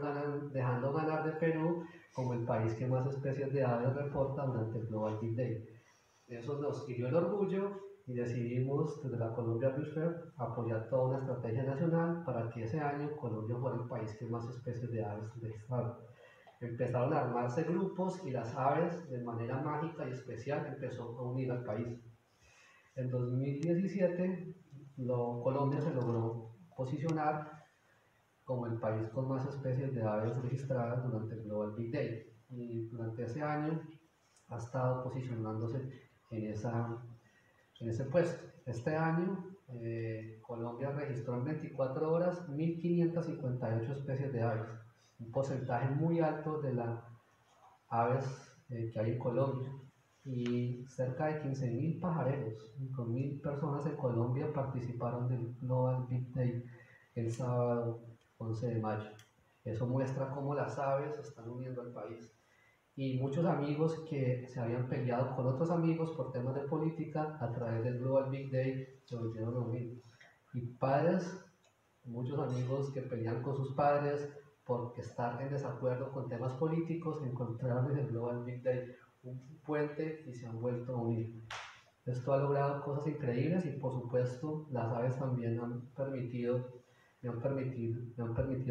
dejando ganar de Perú como el país que más especies de aves reporta durante el Global Big Day? Eso nos hirió el orgullo, y decidimos desde la Colombia Bird Fair apoyar toda una estrategia nacional para que ese año Colombia fuera el país que más especies de aves registraba. Empezaron a armarse grupos y las aves, de manera mágica y especial, empezó a unir al país. En 2017, Colombia se logró posicionar como el país con más especies de aves registradas durante el Global Big Day, y durante ese año ha estado posicionándose en ese puesto. Este año Colombia registró en 24 horas 1.558 especies de aves, un porcentaje muy alto de las aves que hay en Colombia, y cerca de 15.000 pajareros, 5.000 personas en Colombia participaron del Global Big Day el sábado 11 de mayo. Eso muestra cómo las aves se están uniendo al país. Y muchos amigos que se habían peleado con otros amigos por temas de política, a través del Global Big Day se volvieron a unir. Y padres, muchos amigos que pelean con sus padres por estar en desacuerdo con temas políticos, encontraron en el Global Big Day un puente y se han vuelto a unir. Esto ha logrado cosas increíbles, y por supuesto las aves también me han permitido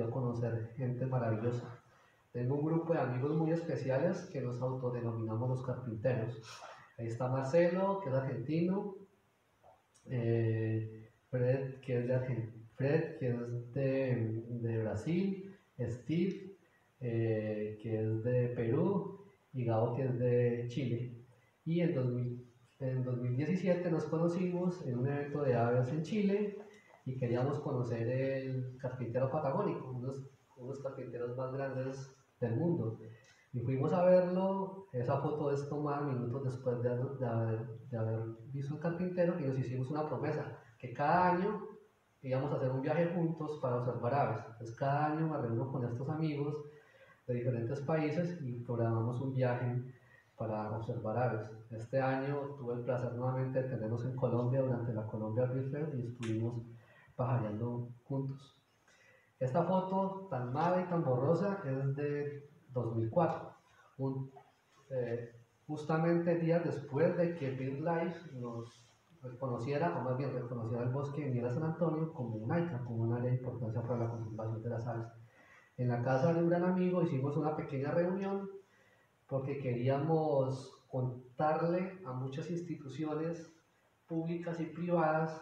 conocer gente maravillosa. Tengo un grupo de amigos muy especiales que nos autodenominamos los carpinteros. Ahí está Marcelo, que es argentino, Fred, que es de Brasil, Steve, que es de Perú, y Gabo, que es de Chile. Y en 2017 nos conocimos en un evento de aves en Chile, y queríamos conocer el carpintero patagónico, unos carpinteros más grandes del mundo. Y fuimos a verlo. Esa foto es tomada minutos después de haber visto el carpintero, y nos hicimos una promesa, que cada año íbamos a hacer un viaje juntos para observar aves. Entonces cada año me reúno con estos amigos de diferentes países y programamos un viaje para observar aves. Este año tuve el placer nuevamente de tenernos en Colombia durante la Colombia Bird Fair y estuvimos pajareando juntos. Esta foto tan mala y tan borrosa es de 2004, justamente días después de que BirdLife nos reconociera, o más bien reconociera el bosque de Miera San Antonio como un ICA, como un área de importancia para la conservación de las aves. En la casa de un gran amigo hicimos una pequeña reunión porque queríamos contarle a muchas instituciones públicas y privadas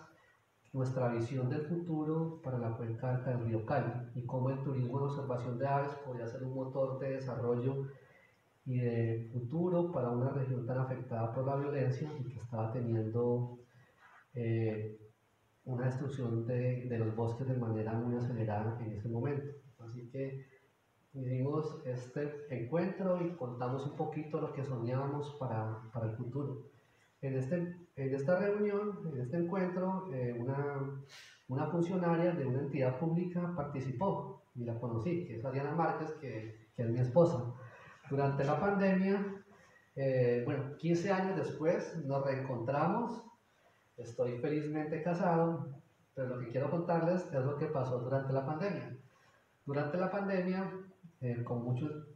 nuestra visión del futuro para la cuenca alta del río Cali y cómo el turismo de observación de aves podría ser un motor de desarrollo y de futuro para una región tan afectada por la violencia y que estaba teniendo una destrucción de los bosques de manera muy acelerada en ese momento. Así que hicimos este encuentro y contamos un poquito lo que soñábamos para el futuro. En esta reunión, en este encuentro, una funcionaria de una entidad pública participó y la conocí, que es Ariana Márquez, que es mi esposa. Durante la pandemia, 15 años después, nos reencontramos. Estoy felizmente casado, pero lo que quiero contarles es lo que pasó durante la pandemia. Durante la pandemia, con muchos,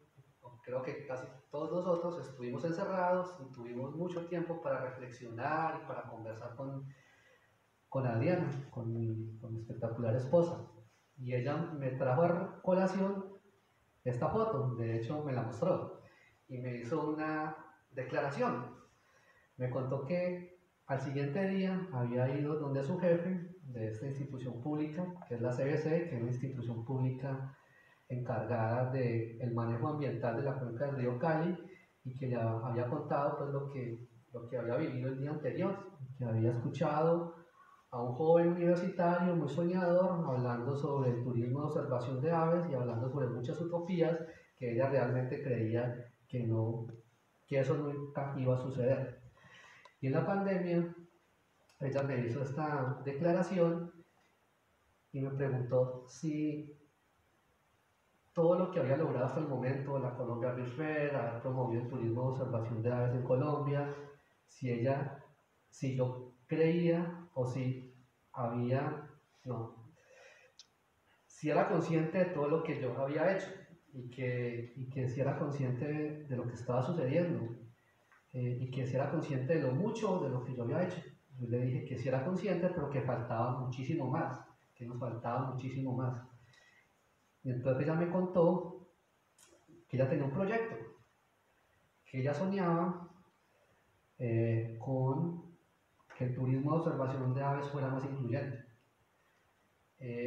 creo que casi todos nosotros estuvimos encerrados y tuvimos mucho tiempo para reflexionar y para conversar con Adriana, con mi espectacular esposa. Y ella me trajo a colación esta foto, de hecho me la mostró, y me hizo una declaración. Me contó que al siguiente día había ido donde su jefe de esta institución pública, que es la CBC, que es una institución pública encargada del manejo ambiental de la cuenca del río Cali, y que le había contado pues, lo que había vivido el día anterior, que había escuchado a un joven universitario muy soñador hablando sobre el turismo de observación de aves y hablando sobre muchas utopías que ella realmente creía que eso nunca iba a suceder. Y en la pandemia ella me hizo esta declaración y me preguntó si todo lo que había logrado hasta el momento, la Colombia Bird Fair, haber promovido el turismo de observación de aves en Colombia, si yo creía o si era consciente de todo lo que yo había hecho y que si era consciente de lo que estaba sucediendo y que si era consciente de lo mucho de lo que yo había hecho. Yo le dije que si era consciente, pero que faltaba muchísimo más, que nos faltaba muchísimo más. Y entonces ella me contó que ella tenía un proyecto, que ella soñaba con que el turismo de observación de aves fuera más incluyente.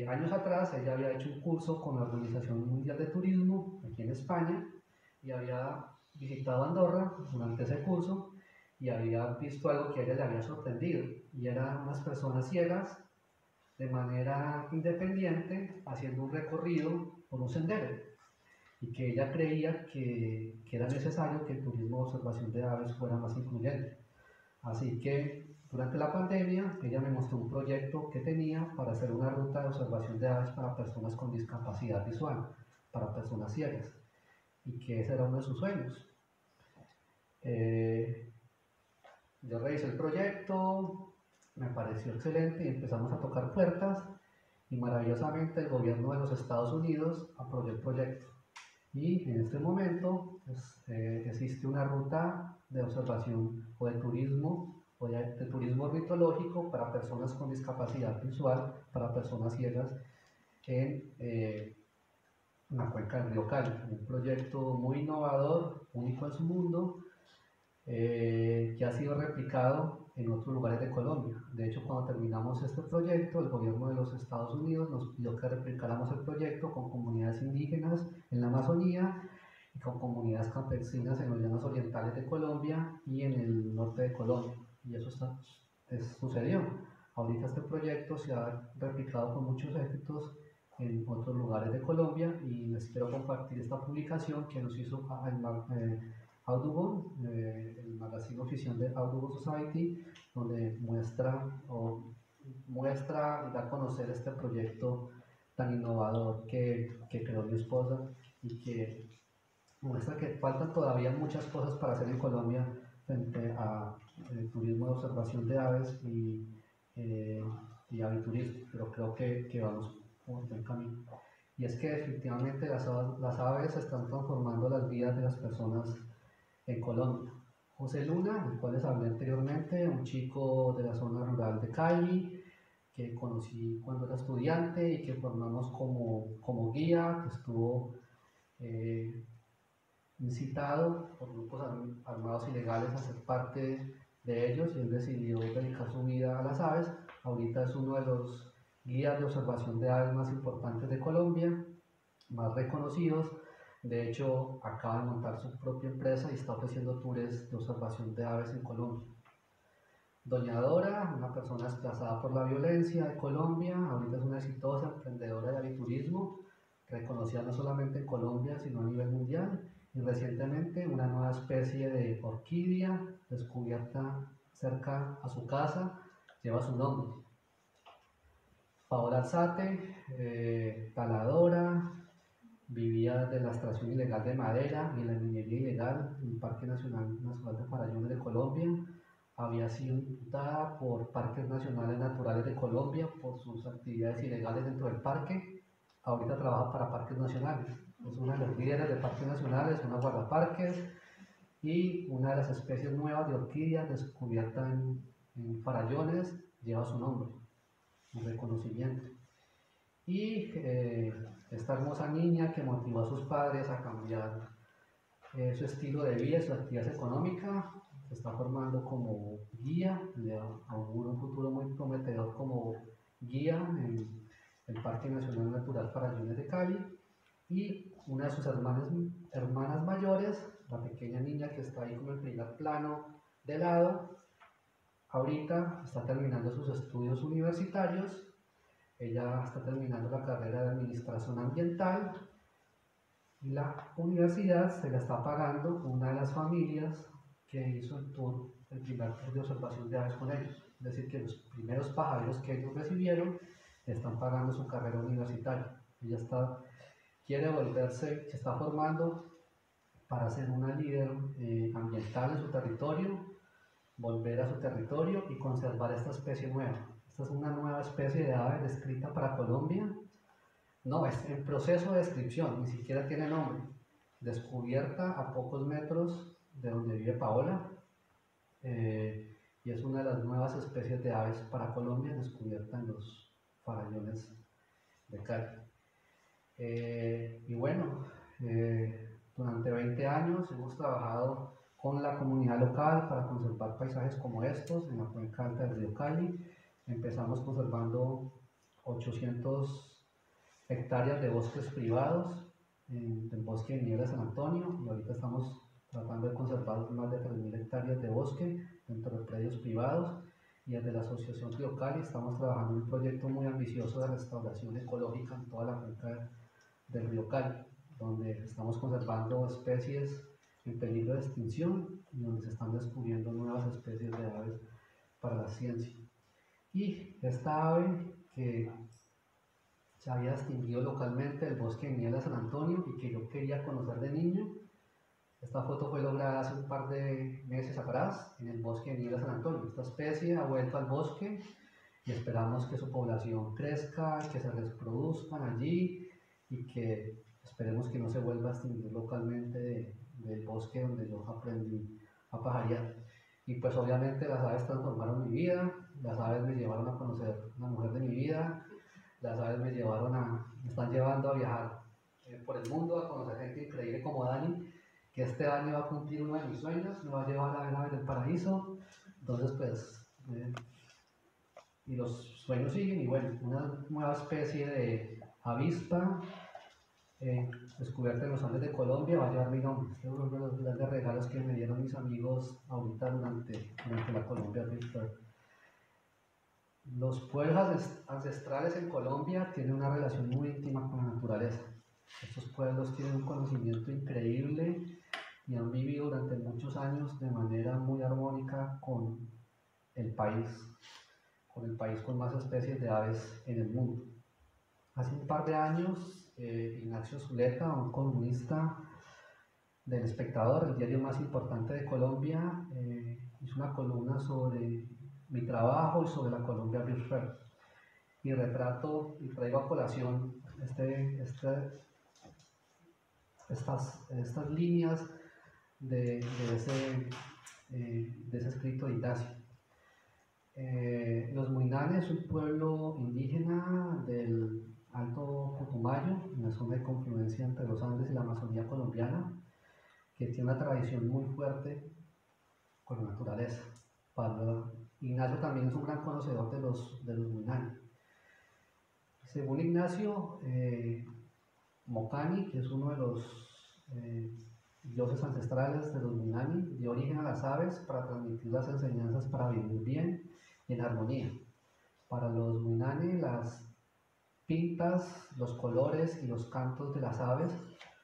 Años atrás ella había hecho un curso con la Organización Mundial de Turismo aquí en España y había visitado Andorra durante ese curso y había visto algo que a ella le había sorprendido, y eran unas personas ciegas de manera independiente haciendo un recorrido por un sendero, y que ella creía que era necesario que el turismo de observación de aves fuera más incluyente. Así que durante la pandemia ella me mostró un proyecto que tenía para hacer una ruta de observación de aves para personas con discapacidad visual, para personas ciegas, y que ese era uno de sus sueños. Yo revisé el proyecto, me pareció excelente y empezamos a tocar puertas, y maravillosamente el gobierno de los Estados Unidos apoyó el proyecto. Y en este momento existe una ruta de observación o de turismo ornitológico para personas con discapacidad visual, para personas ciegas, en la cuenca del río Cali. Un proyecto muy innovador, único en su mundo, que ha sido replicado en otros lugares de Colombia. De hecho, cuando terminamos este proyecto, el gobierno de los Estados Unidos nos pidió que replicáramos el proyecto con comunidades indígenas en la Amazonía y con comunidades campesinas en los llanos orientales de Colombia y en el norte de Colombia. Y eso sucedió. Ahorita este proyecto se ha replicado con muchos éxitos en otros lugares de Colombia, y les quiero compartir esta publicación que nos hizo Audubon, el magazine oficial de Audubon Society, donde muestra y da a conocer este proyecto tan innovador que creó mi esposa, y que muestra que faltan todavía muchas cosas para hacer en Colombia frente a turismo de observación de aves y aviturismo, pero creo que vamos por buen camino. Y es que definitivamente las aves están transformando las vidas de las personas en Colombia. José Luna, del cual les hablé anteriormente, un chico de la zona rural de Cali, que conocí cuando era estudiante y que formamos como guía, que estuvo incitado por grupos armados ilegales a ser parte de ellos, y él decidió dedicar su vida a las aves. Ahorita es uno de los guías de observación de aves más importantes de Colombia, más reconocidos. De hecho, acaba de montar su propia empresa y está ofreciendo tours de observación de aves en Colombia. Doña Dora, una persona desplazada por la violencia de Colombia, ahorita es una exitosa emprendedora de aviturismo, reconocida no solamente en Colombia, sino a nivel mundial, y recientemente una nueva especie de orquídea descubierta cerca a su casa lleva su nombre. Paola Alzate, taladora, vivía de la extracción ilegal de madera y la minería ilegal en el Parque Nacional de Farallones de Colombia. Había sido imputada por Parques Nacionales Naturales de Colombia por sus actividades ilegales dentro del parque. Ahorita trabaja para Parques Nacionales. Es una de las líderes de Parques Nacionales, una guardaparques, y una de las especies nuevas de orquídeas descubierta en Farallones lleva su nombre, un reconocimiento. Y esta hermosa niña que motivó a sus padres a cambiar su estilo de vida, su actividad económica, se está formando como guía, le auguro un futuro muy prometedor como guía en el Parque Nacional Natural Farallones de Cali. Y una de sus hermanas mayores, la pequeña niña que está ahí como en primer plano de lado, ahorita está terminando sus estudios universitarios. Ella está terminando la carrera de Administración Ambiental, y la universidad se la está pagando una de las familias que hizo el primer tour de observación de aves con ellos. Es decir, que los primeros pajareros que ellos recibieron están pagando su carrera universitaria. Ella quiere volverse, se está formando para ser una líder ambiental en su territorio, volver a su territorio y conservar esta especie nueva. Esta es una nueva especie de ave descrita para Colombia. No, es en proceso de descripción, ni siquiera tiene nombre. Descubierta a pocos metros de donde vive Paola, y es una de las nuevas especies de aves para Colombia, descubierta en los farallones de Cali. Y bueno, durante 20 años hemos trabajado con la comunidad local para conservar paisajes como estos en la cuenca alta del río Cali. Empezamos conservando 800 hectáreas de bosques privados en el bosque de Niebla San Antonio, y ahorita estamos tratando de conservar más de 3.000 hectáreas de bosque dentro de predios privados. Y desde la Asociación Río Cali estamos trabajando en un proyecto muy ambicioso de restauración ecológica en toda la cuenca del río Cali, donde estamos conservando especies en peligro de extinción y donde se están descubriendo nuevas especies de aves para la ciencia. Y esta ave que se había extinguido localmente del bosque de Niebla San Antonio y que yo quería conocer de niño, esta foto fue lograda hace un par de meses atrás en el bosque de Niebla San Antonio. Esta especie ha vuelto al bosque y esperamos que su población crezca, que se reproduzcan allí y que esperemos que no se vuelva a extinguir localmente del bosque donde yo aprendí a pajarear. Y pues obviamente las aves transformaron mi vida, las aves me llevaron a conocer la mujer de mi vida, las aves me están llevando a viajar por el mundo, a conocer gente increíble como Dani, que este año va a cumplir uno de mis sueños, me va a llevar a ver aves del paraíso. Entonces pues, y los sueños siguen, y bueno, una nueva especie de avispa descubierta en los Andes de Colombia va a llevar mi nombre. Este es uno de los grandes regalos que me dieron mis amigos ahorita durante la Colombia Rift. Los pueblos ancestrales en Colombia tienen una relación muy íntima con la naturaleza. Estos pueblos tienen un conocimiento increíble y han vivido durante muchos años de manera muy armónica con el país con más especies de aves en el mundo. Hace un par de años, Ignacio Zuleta, un columnista del Espectador, el diario más importante de Colombia, hizo una columna sobre mi trabajo y sobre la Colombia virtual. Y retrato y traigo a colación estas líneas de ese escrito de Ignacio. Los Muinanes es un pueblo indígena del Alto Putumayo, en la zona de confluencia entre los Andes y la Amazonía colombiana, que tiene una tradición muy fuerte con la naturaleza. Ignacio también es un gran conocedor de los Muinanes. Según Ignacio, Mocani, que es uno de los dioses ancestrales de los Muinani, dio origen a las aves para transmitir las enseñanzas para vivir bien y en armonía. Para los Muinani, las pintas, los colores y los cantos de las aves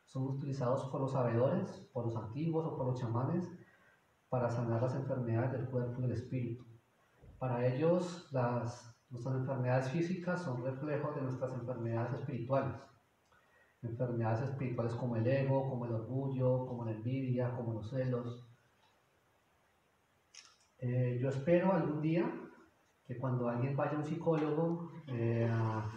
son utilizados por los sabedores, por los antiguos o por los chamanes para sanar las enfermedades del cuerpo y del espíritu. Para ellos, nuestras enfermedades físicas son reflejos de nuestras enfermedades espirituales. Enfermedades espirituales como el ego, como el orgullo, como la envidia, como los celos. Yo espero algún día que cuando alguien vaya a un psicólogo a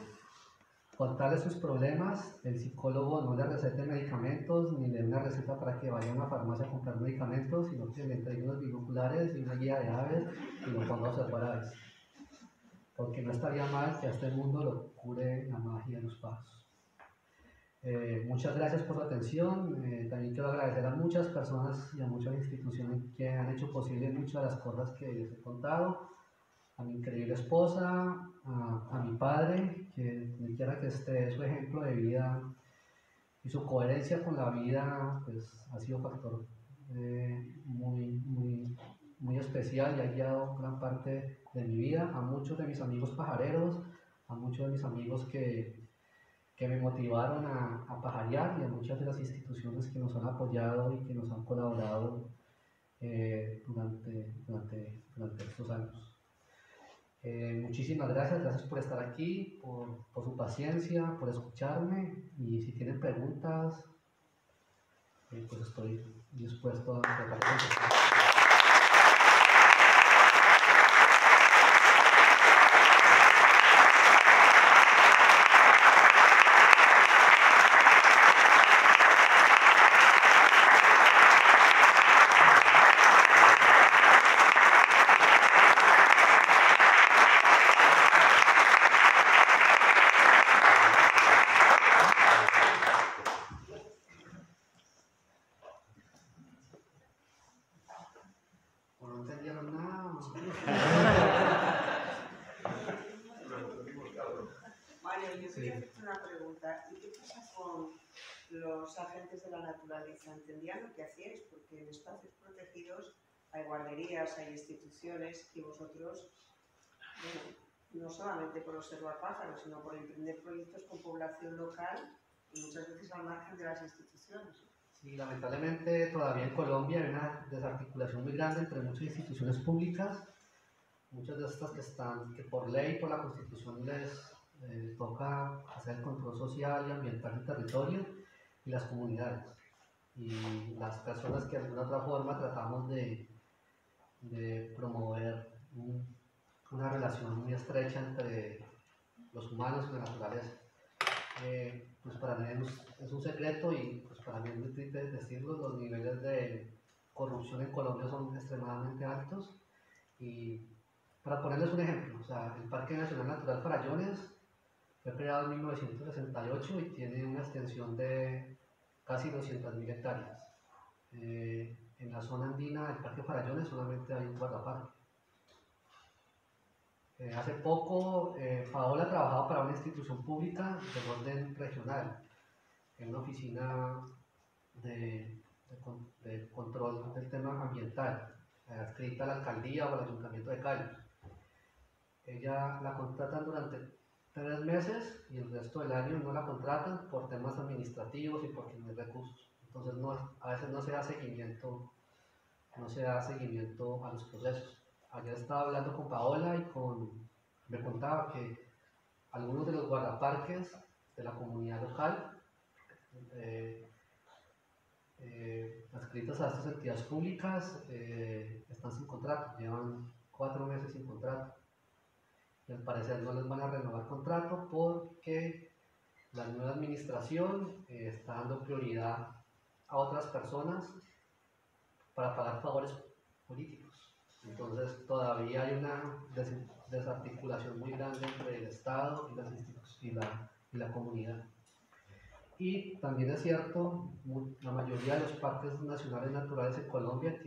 contarle sus problemas, el psicólogo no le recete medicamentos ni le dé una receta para que vaya a una farmacia a comprar medicamentos, sino que le entregue unos binoculares y una guía de aves y lo ponga a observar aves. Porque no estaría mal que a este mundo lo cure la magia de los pájaros. Muchas gracias por su atención. También quiero agradecer a muchas personas y a muchas instituciones que han hecho posible muchas de las cosas que les he contado. A mi increíble esposa, a mi padre, que donde quiera que esté, su ejemplo de vida y su coherencia con la vida pues, ha sido un factor muy especial y ha guiado gran parte de mi vida. A muchos de mis amigos pajareros, a muchos de mis amigos que me motivaron a pajarear y a muchas de las instituciones que nos han apoyado y que nos han colaborado durante estos años. Muchísimas gracias por estar aquí, por su paciencia, por escucharme y si tienen preguntas, pues estoy dispuesto a tratar con ustedes. Agentes de la naturaleza entendían lo que hacíais, porque en espacios protegidos hay guarderías, hay instituciones y vosotros, bueno, no solamente por observar pájaros, sino por emprender proyectos con población local y muchas veces al margen de las instituciones. Sí, lamentablemente todavía en Colombia hay una desarticulación muy grande entre muchas instituciones públicas, muchas de estas que por ley, por la Constitución les toca hacer el control social y ambiental del territorio, y las comunidades y las personas que de alguna otra forma tratamos de promover una relación muy estrecha entre los humanos y la naturaleza. Pues para mí es un secreto y pues para mí es muy triste decirlo, los niveles de corrupción en Colombia son extremadamente altos y para ponerles un ejemplo, o sea, el Parque Nacional Natural Farallones fue creado en 1968 y tiene una extensión de casi 200.000 hectáreas. En la zona andina del Parque Farallones solamente hay un guardaparque. Hace poco, Paola trabajaba para una institución pública de orden regional, en una oficina de control del tema ambiental, adscrita a la alcaldía o al ayuntamiento de Cali. ella la contratan durante 3 meses y el resto del año no la contratan por temas administrativos y porque no hay recursos. Entonces a veces no se da seguimiento, a los procesos. Ayer estaba hablando con Paola y me contaba que algunos de los guardaparques de la comunidad local, adscritos a estas entidades públicas, están sin contrato, llevan 4 meses sin contrato. Y al parecer no les van a renovar contrato porque la nueva administración está dando prioridad a otras personas para pagar favores políticos. Entonces todavía hay una desarticulación muy grande entre el Estado y las instituciones y la comunidad. Y también es cierto, la mayoría de los parques nacionales naturales en Colombia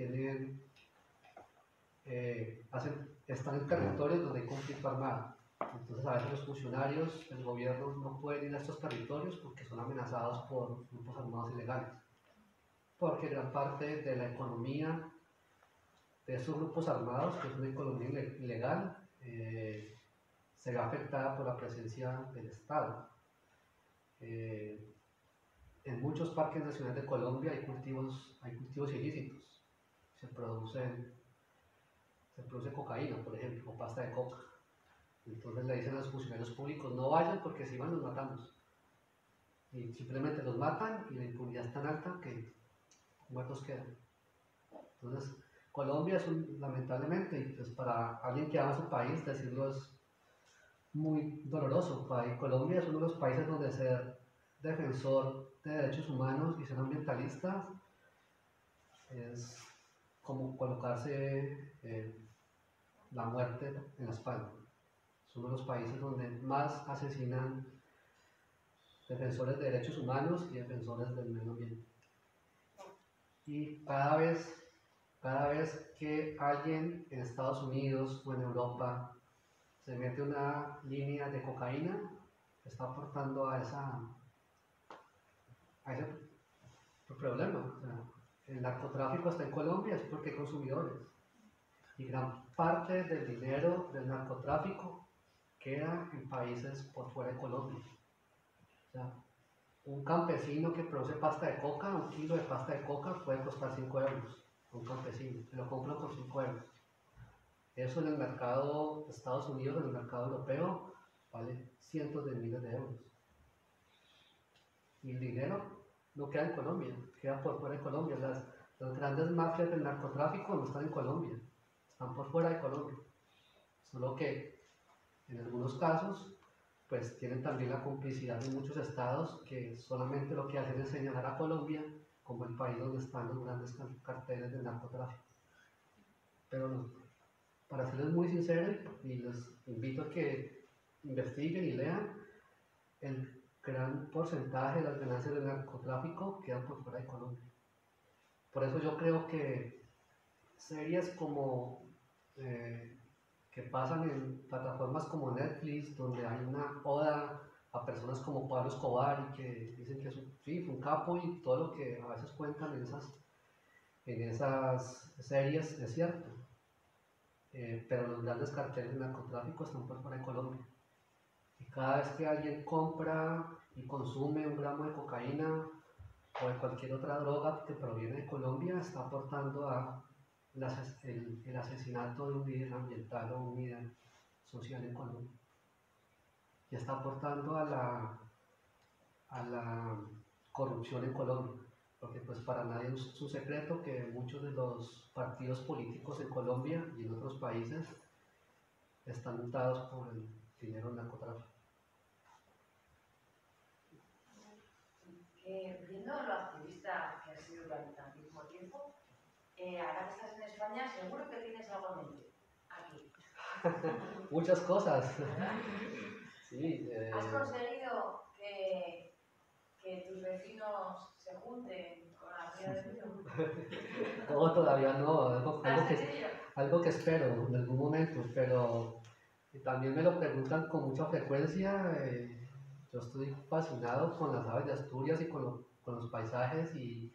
están en territorios donde hay conflicto armado. Entonces a veces los funcionarios del gobierno no pueden ir a estos territorios porque son amenazados por grupos armados ilegales. Porque gran parte de la economía de estos grupos armados, que es una economía ilegal, se ve afectada por la presencia del Estado. En muchos parques nacionales de Colombia hay cultivos ilícitos. Se produce cocaína, por ejemplo, o pasta de coca. Entonces le dicen a los funcionarios públicos, no vayan porque si van los matamos. Y simplemente los matan y la impunidad es tan alta que muertos quedan. Entonces, Colombia lamentablemente, y pues para alguien que ama su país, decirlo es muy doloroso. Colombia es uno de los países donde ser defensor de derechos humanos y ser ambientalista es como colocarse la muerte en la espalda. Es uno de los países donde más asesinan defensores de derechos humanos y defensores del medio ambiente. Y cada vez que alguien en Estados Unidos o en Europa se mete una línea de cocaína, está aportando a ese problema. O sea, el narcotráfico está en Colombia es porque hay consumidores. Y gran parte del dinero del narcotráfico queda en países por fuera de Colombia. O sea, un campesino que produce pasta de coca, 1 kilo de pasta de coca puede costar 5 euros. Un campesino, se lo compra por 5 euros. Eso en el mercado de Estados Unidos, en el mercado europeo, vale cientos de miles de euros. Y el dinero no queda en Colombia, queda por fuera de Colombia. Las grandes mafias del narcotráfico no están en Colombia, están por fuera de Colombia. Solo que en algunos casos pues tienen también la complicidad de muchos estados que solamente lo que hacen es señalar a Colombia como el país donde están los grandes carteles del narcotráfico. Pero no, para serles muy sinceros, y les invito a que investiguen y lean, el gran porcentaje de las ganancias del narcotráfico quedan por fuera de Colombia. Por eso yo creo que series como que pasan en plataformas como Netflix, donde hay una oda a personas como Pablo Escobar y que dicen que fue un capo, y todo lo que a veces cuentan en esas series es cierto. Pero los grandes carteles de narcotráfico están por fuera de Colombia. Y cada vez que alguien compra y consume 1 gramo de cocaína o de cualquier otra droga que proviene de Colombia, está aportando a el asesinato de un líder ambiental o un líder social en Colombia. Y está aportando a la corrupción en Colombia. Porque pues para nadie es un secreto que muchos de los partidos políticos en Colombia y en otros países están untados por el dinero del narcotráfico. Viendo lo activista que has sido durante tantísimo tiempo, ahora que estás en España, seguro que tienes algo en mente aquí. Muchas cosas. Sí, ¿Has conseguido que tus vecinos se junten con la Ría del Vino? No, todavía no, algo que espero en algún momento, pero también me lo preguntan con mucha frecuencia. Yo estoy fascinado con las aves de Asturias y con los paisajes, y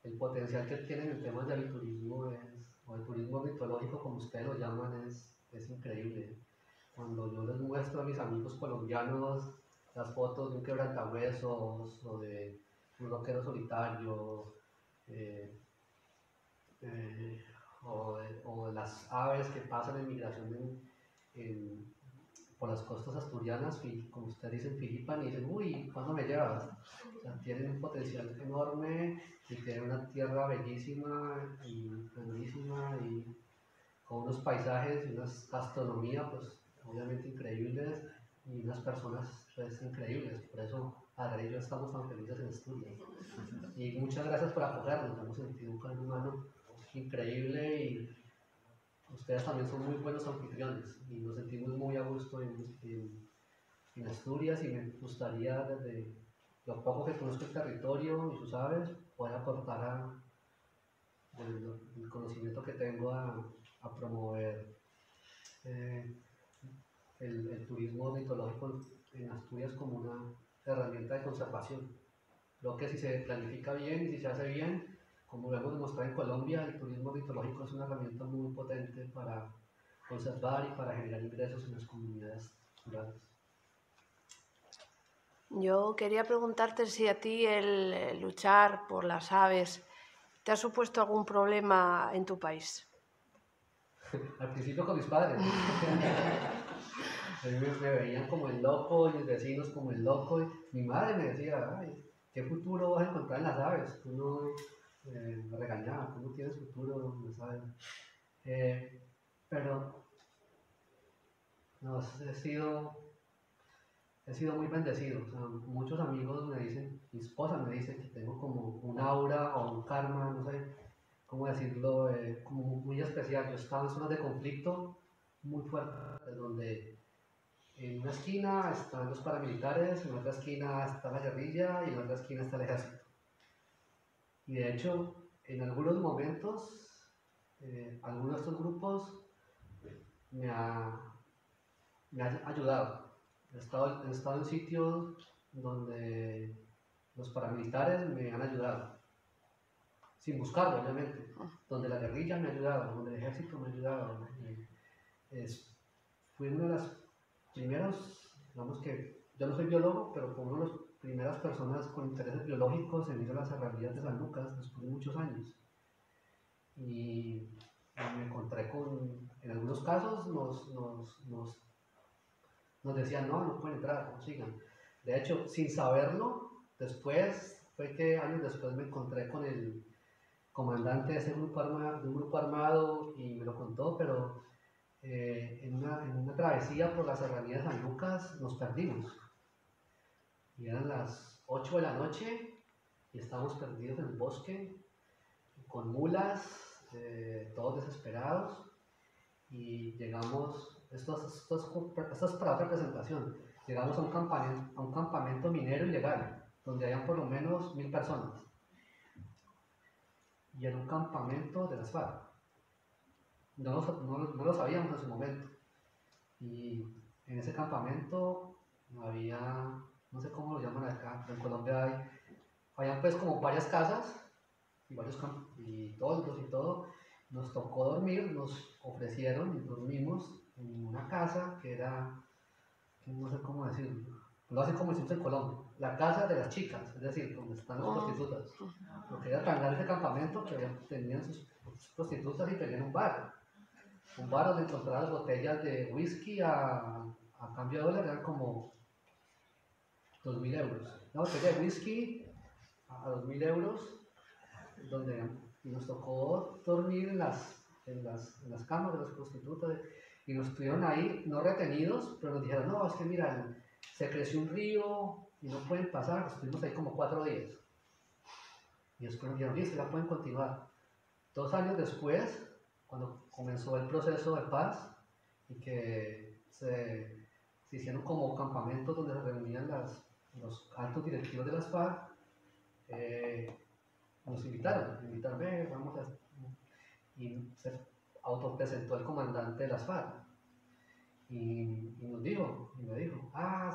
el potencial que tienen en temas de aviturismo o de turismo mitológico, como ustedes lo llaman, es increíble. cuando yo les muestro a mis amigos colombianos las fotos de un quebrantahuesos o de un rockero solitario, o de las aves que pasan en migración por las costas asturianas, como ustedes dicen, Filipan, y dicen, uy, ¿cuándo me llevas? O sea, tienen un potencial enorme y tienen una tierra bellísima y grandísima y con unos paisajes y una gastronomía, pues, obviamente increíbles y unas personas, pues, increíbles. Por eso, Adrián y yo estamos tan felices en Asturias. Y muchas gracias por acogernos, hemos sentido un calor humano increíble y ustedes también son muy buenos anfitriones y nos sentimos muy a gusto en Asturias y me gustaría desde lo poco que conozco el territorio y sus aves poder aportar el conocimiento que tengo a promover el turismo ornitológico en Asturias como una herramienta de conservación. Creo que si se planifica bien y si se hace bien, como lo hemos demostrado en Colombia, el turismo ornitológico es una herramienta muy potente para conservar y para generar ingresos en las comunidades rurales. Yo quería preguntarte si a ti el luchar por las aves te ha supuesto algún problema en tu país. Al principio con mis padres. Me veían como el loco, y mis vecinos como el loco. Y mi madre me decía, ay, ¿qué futuro vas a encontrar en las aves? Tú no, me regañaba, tú no tienes futuro en las aves. Pero no, he sido muy bendecido. O sea, muchos amigos me dicen, mi esposa me dice que tengo como un aura o un karma, no sé cómo decirlo, como muy especial. Yo estaba en zonas de conflicto muy fuertes, donde en una esquina están los paramilitares, en otra esquina está la guerrilla y en otra esquina está el ejército. Y de hecho, en algunos momentos, algunos de estos grupos me han ayudado. He estado en sitios donde los paramilitares me han ayudado, sin buscarlo, obviamente. Donde la guerrilla me ha ayudado, donde el ejército me ha ayudado. Fui una de las primeros, digamos que yo no soy biólogo, pero fue una de las primeras personas con intereses biológicos en ir a las serranías de San Lucas después de muchos años. Y me encontré con, en algunos casos nos decían, no pueden entrar, no sigan. De hecho, sin saberlo, después, fue que años después me encontré con el comandante de un grupo armado y me lo contó, pero en una travesía por la serranía de San Lucas nos perdimos. Y eran las 8 de la noche y estábamos perdidos en el bosque, con mulas, todos desesperados, y llegamos, esto es para otra presentación, llegamos a un campamento minero ilegal, donde habían por lo menos 1000 personas, y era un campamento de las FARC. No lo sabíamos en su momento, y en ese campamento había, no sé cómo lo llaman acá, pero en Colombia habían pues como varias casas, y varios y toldos y todo. Nos tocó dormir, nos ofrecieron y dormimos en una casa que era, no sé cómo decirlo, lo hacen como decimos en Colombia, la casa de las chicas, es decir, donde están las prostitutas. Porque era tan grande ese campamento que tenían sus prostitutas y tenían un bar donde encontraban botellas de whisky a cambio de dólar, eran como 2.000 euros. Una botella de whisky a 2.000 euros, donde nos tocó dormir en las camas de las prostitutas y nos estuvieron ahí, no retenidos, pero nos dijeron, no, es que mira, se creció un río y no pueden pasar. Estuvimos ahí como 4 días y después nos dijeron, listo, ya pueden continuar. 2 años después, cuando comenzó el proceso de paz y que se hicieron como campamentos donde se reunían los altos directivos de las FARC, nos invitaron, vamos a... Y se autopresentó el comandante de las FARC y me dijo,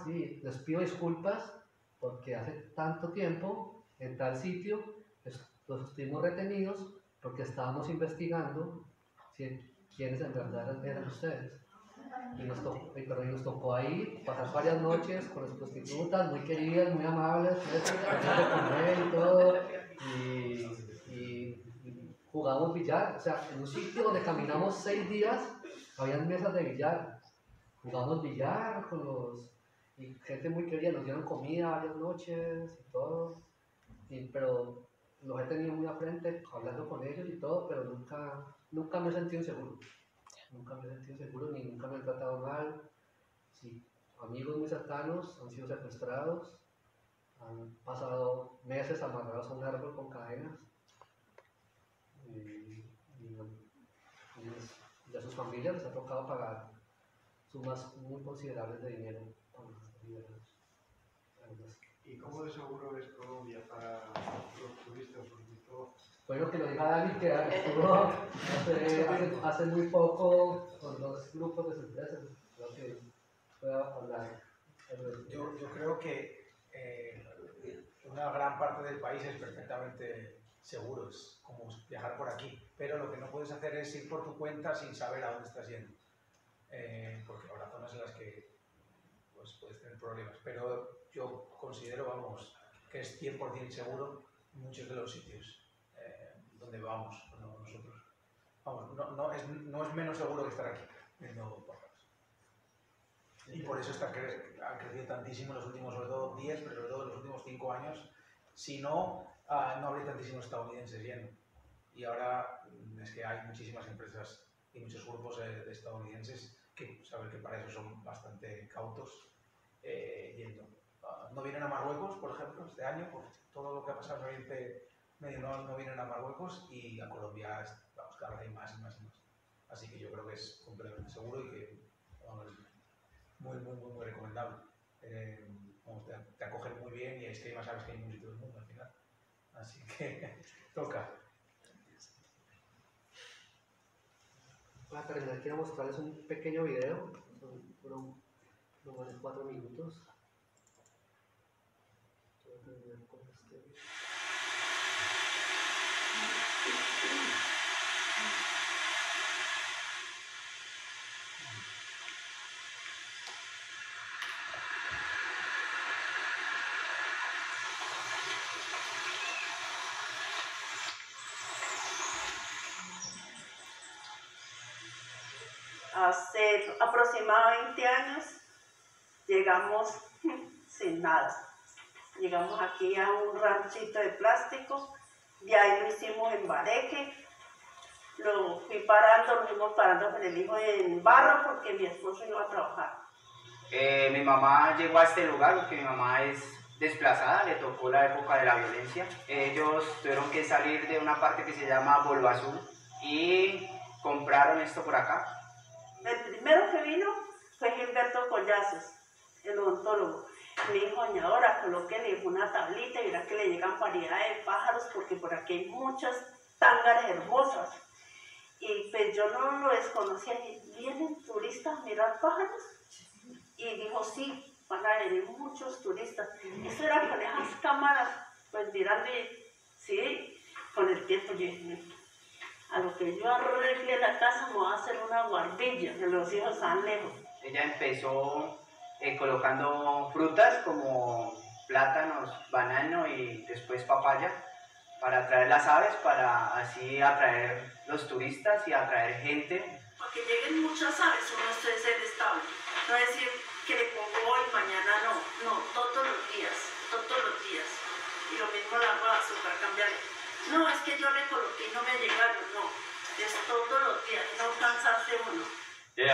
sí, les pido disculpas porque hace tanto tiempo en tal sitio los estuvimos retenidos porque estábamos investigando quiénes en verdad eran ustedes. y nos tocó ahí pasar varias noches con las prostitutas, muy queridas, muy amables, de comer y todo, y jugamos billar, o sea, en un sitio donde caminamos 6 días, habían mesas de billar, jugamos billar y gente muy querida, nos dieron comida varias noches y todo, pero los he tenido muy a frente, hablando con ellos y todo, pero nunca me he sentido inseguro. Nunca me he sentido inseguro ni nunca me han tratado mal. Sí, amigos muy cercanos han sido secuestrados, han pasado meses amarrados a un árbol con cadenas y a sus familias les ha tocado pagar sumas muy considerables de dinero para liberarlos. ¿Y cómo de seguro es Colombia para los turistas? Bueno, que lo diga Dani, que estuvo hace muy poco con 2 grupos de sorpresas. Creo que pueda hablar. Yo creo que una gran parte del país es perfectamente seguro, es como viajar por aquí, pero lo que no puedes hacer es ir por tu cuenta sin saber a dónde estás yendo, porque habrá zonas en las que pues, puedes tener problemas, pero yo considero, vamos, que es 100% seguro en muchos de los sitios donde vamos nosotros. Vamos, no es menos seguro que estar aquí viendo pájaros. Y por eso ha crecido tantísimo en los últimos, sobre todo 10, pero sobre todo en los últimos 5 años. Si no, no habría tantísimos estadounidenses yendo. Y ahora es que hay muchísimas empresas y muchos grupos de estadounidenses que saben que para eso son bastante cautos yendo. No vienen a Marruecos, por ejemplo, este año, por todo lo que ha pasado en Oriente Medio, no vienen a Marruecos, y a Colombia vamos, cada vez hay más y más y más. Así que yo creo que es completamente seguro y que vamos, muy recomendable. Vamos, te acogen muy bien y es que además sabes que hay un sitio del mundo al final. Así que toca. Para terminar, quiero mostrarles un pequeño video, son más de 4 minutos. Voy a terminar con este. Hace aproximadamente 20 años llegamos sin nada. Llegamos aquí a un ranchito de plástico, de ahí lo hicimos en bareque, lo fuimos parando con el hijo en barro porque mi esposo iba a trabajar. Mi mamá llegó a este lugar porque mi mamá es desplazada, le tocó la época de la violencia. Ellos tuvieron que salir de una parte que se llama Bolo Azul y compraron esto por acá. El primero que vino fue Gilberto Collazos, el odontólogo. Me dijo, doña Dora, colóquele una tablita y verá que le llegan variedades de pájaros porque por aquí hay muchas tángaras hermosas. Y pues yo no lo desconocía. ¿Vienen turistas a mirar pájaros? Y dijo, sí, van a venir muchos turistas. Eso era con esas cámaras, pues mirando, sí, con el tiempo yo dije, a lo que yo arregle la casa me voy a hacer una guardilla, que los hijos están lejos. Ella empezó colocando frutas como plátanos, banano y después papaya para atraer las aves, para así atraer los turistas y atraer gente. Para que lleguen muchas aves uno debe ser estable, no es decir que le pongo hoy, mañana no, todos los días. Y lo mismo el agua de azúcar, cambiarle. No, es que yo le coloqué y no me llegaron, no, es todos los días, no cansarse uno.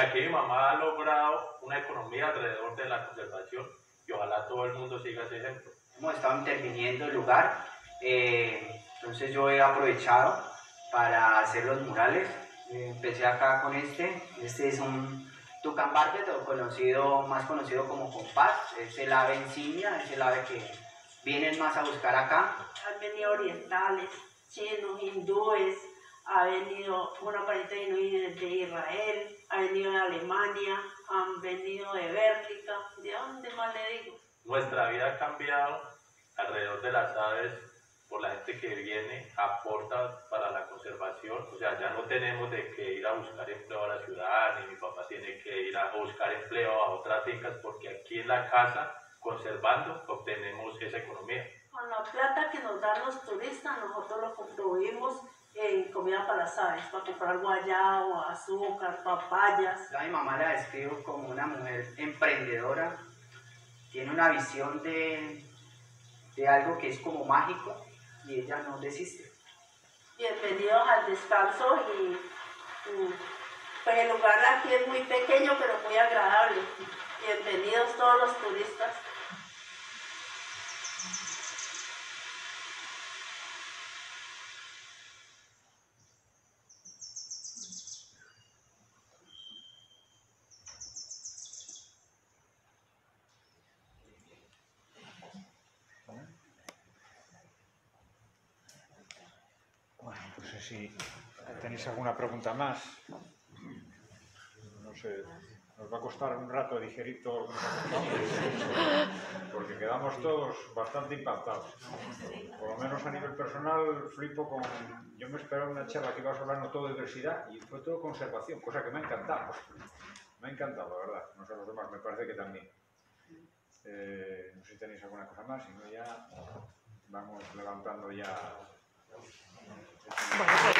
Aquí mi mamá ha logrado una economía alrededor de la conservación y ojalá todo el mundo siga ese ejemplo. Hemos estado interviniendo el lugar, entonces yo he aprovechado para hacer los murales. Empecé acá con este es un tucán bardet, más conocido como compás, es el ave insignia, es el ave que vienen más a buscar acá. Han venido orientales, chinos, hindúes, ha venido una parita de Israel, ha venido de Alemania, han venido de Bélgica, ¿de dónde más le digo? Nuestra vida ha cambiado alrededor de las aves por la gente que viene, aporta para la conservación. O sea, ya no tenemos de que ir a buscar empleo a la ciudad, ni mi papá tiene que ir a buscar empleo a otras fincas, porque aquí en la casa, conservando, obtenemos esa economía. Con la plata que nos dan los turistas, nosotros lo contribuimos en comida para las aves, para comprar guayabo, azúcar, papayas. A mi mamá la describo como una mujer emprendedora, tiene una visión de algo que es como mágico y ella no desiste. Bienvenidos al descanso y pues el lugar aquí es muy pequeño pero muy agradable. Bienvenidos todos los turistas. Bueno, no sé si tenéis alguna pregunta más. No sé, nos va a costar un rato digerir todo lo que nos ha contado, porque quedamos todos bastante impactados. Por lo menos a nivel personal, flipo con... Yo me esperaba una charla que iba a hablar no todo de diversidad y fue todo conservación, cosa que me ha encantado. Me ha encantado, la verdad. No sé los demás, me parece que también. No sé si tenéis alguna cosa más, si no ya vamos levantando ya... Bueno, pues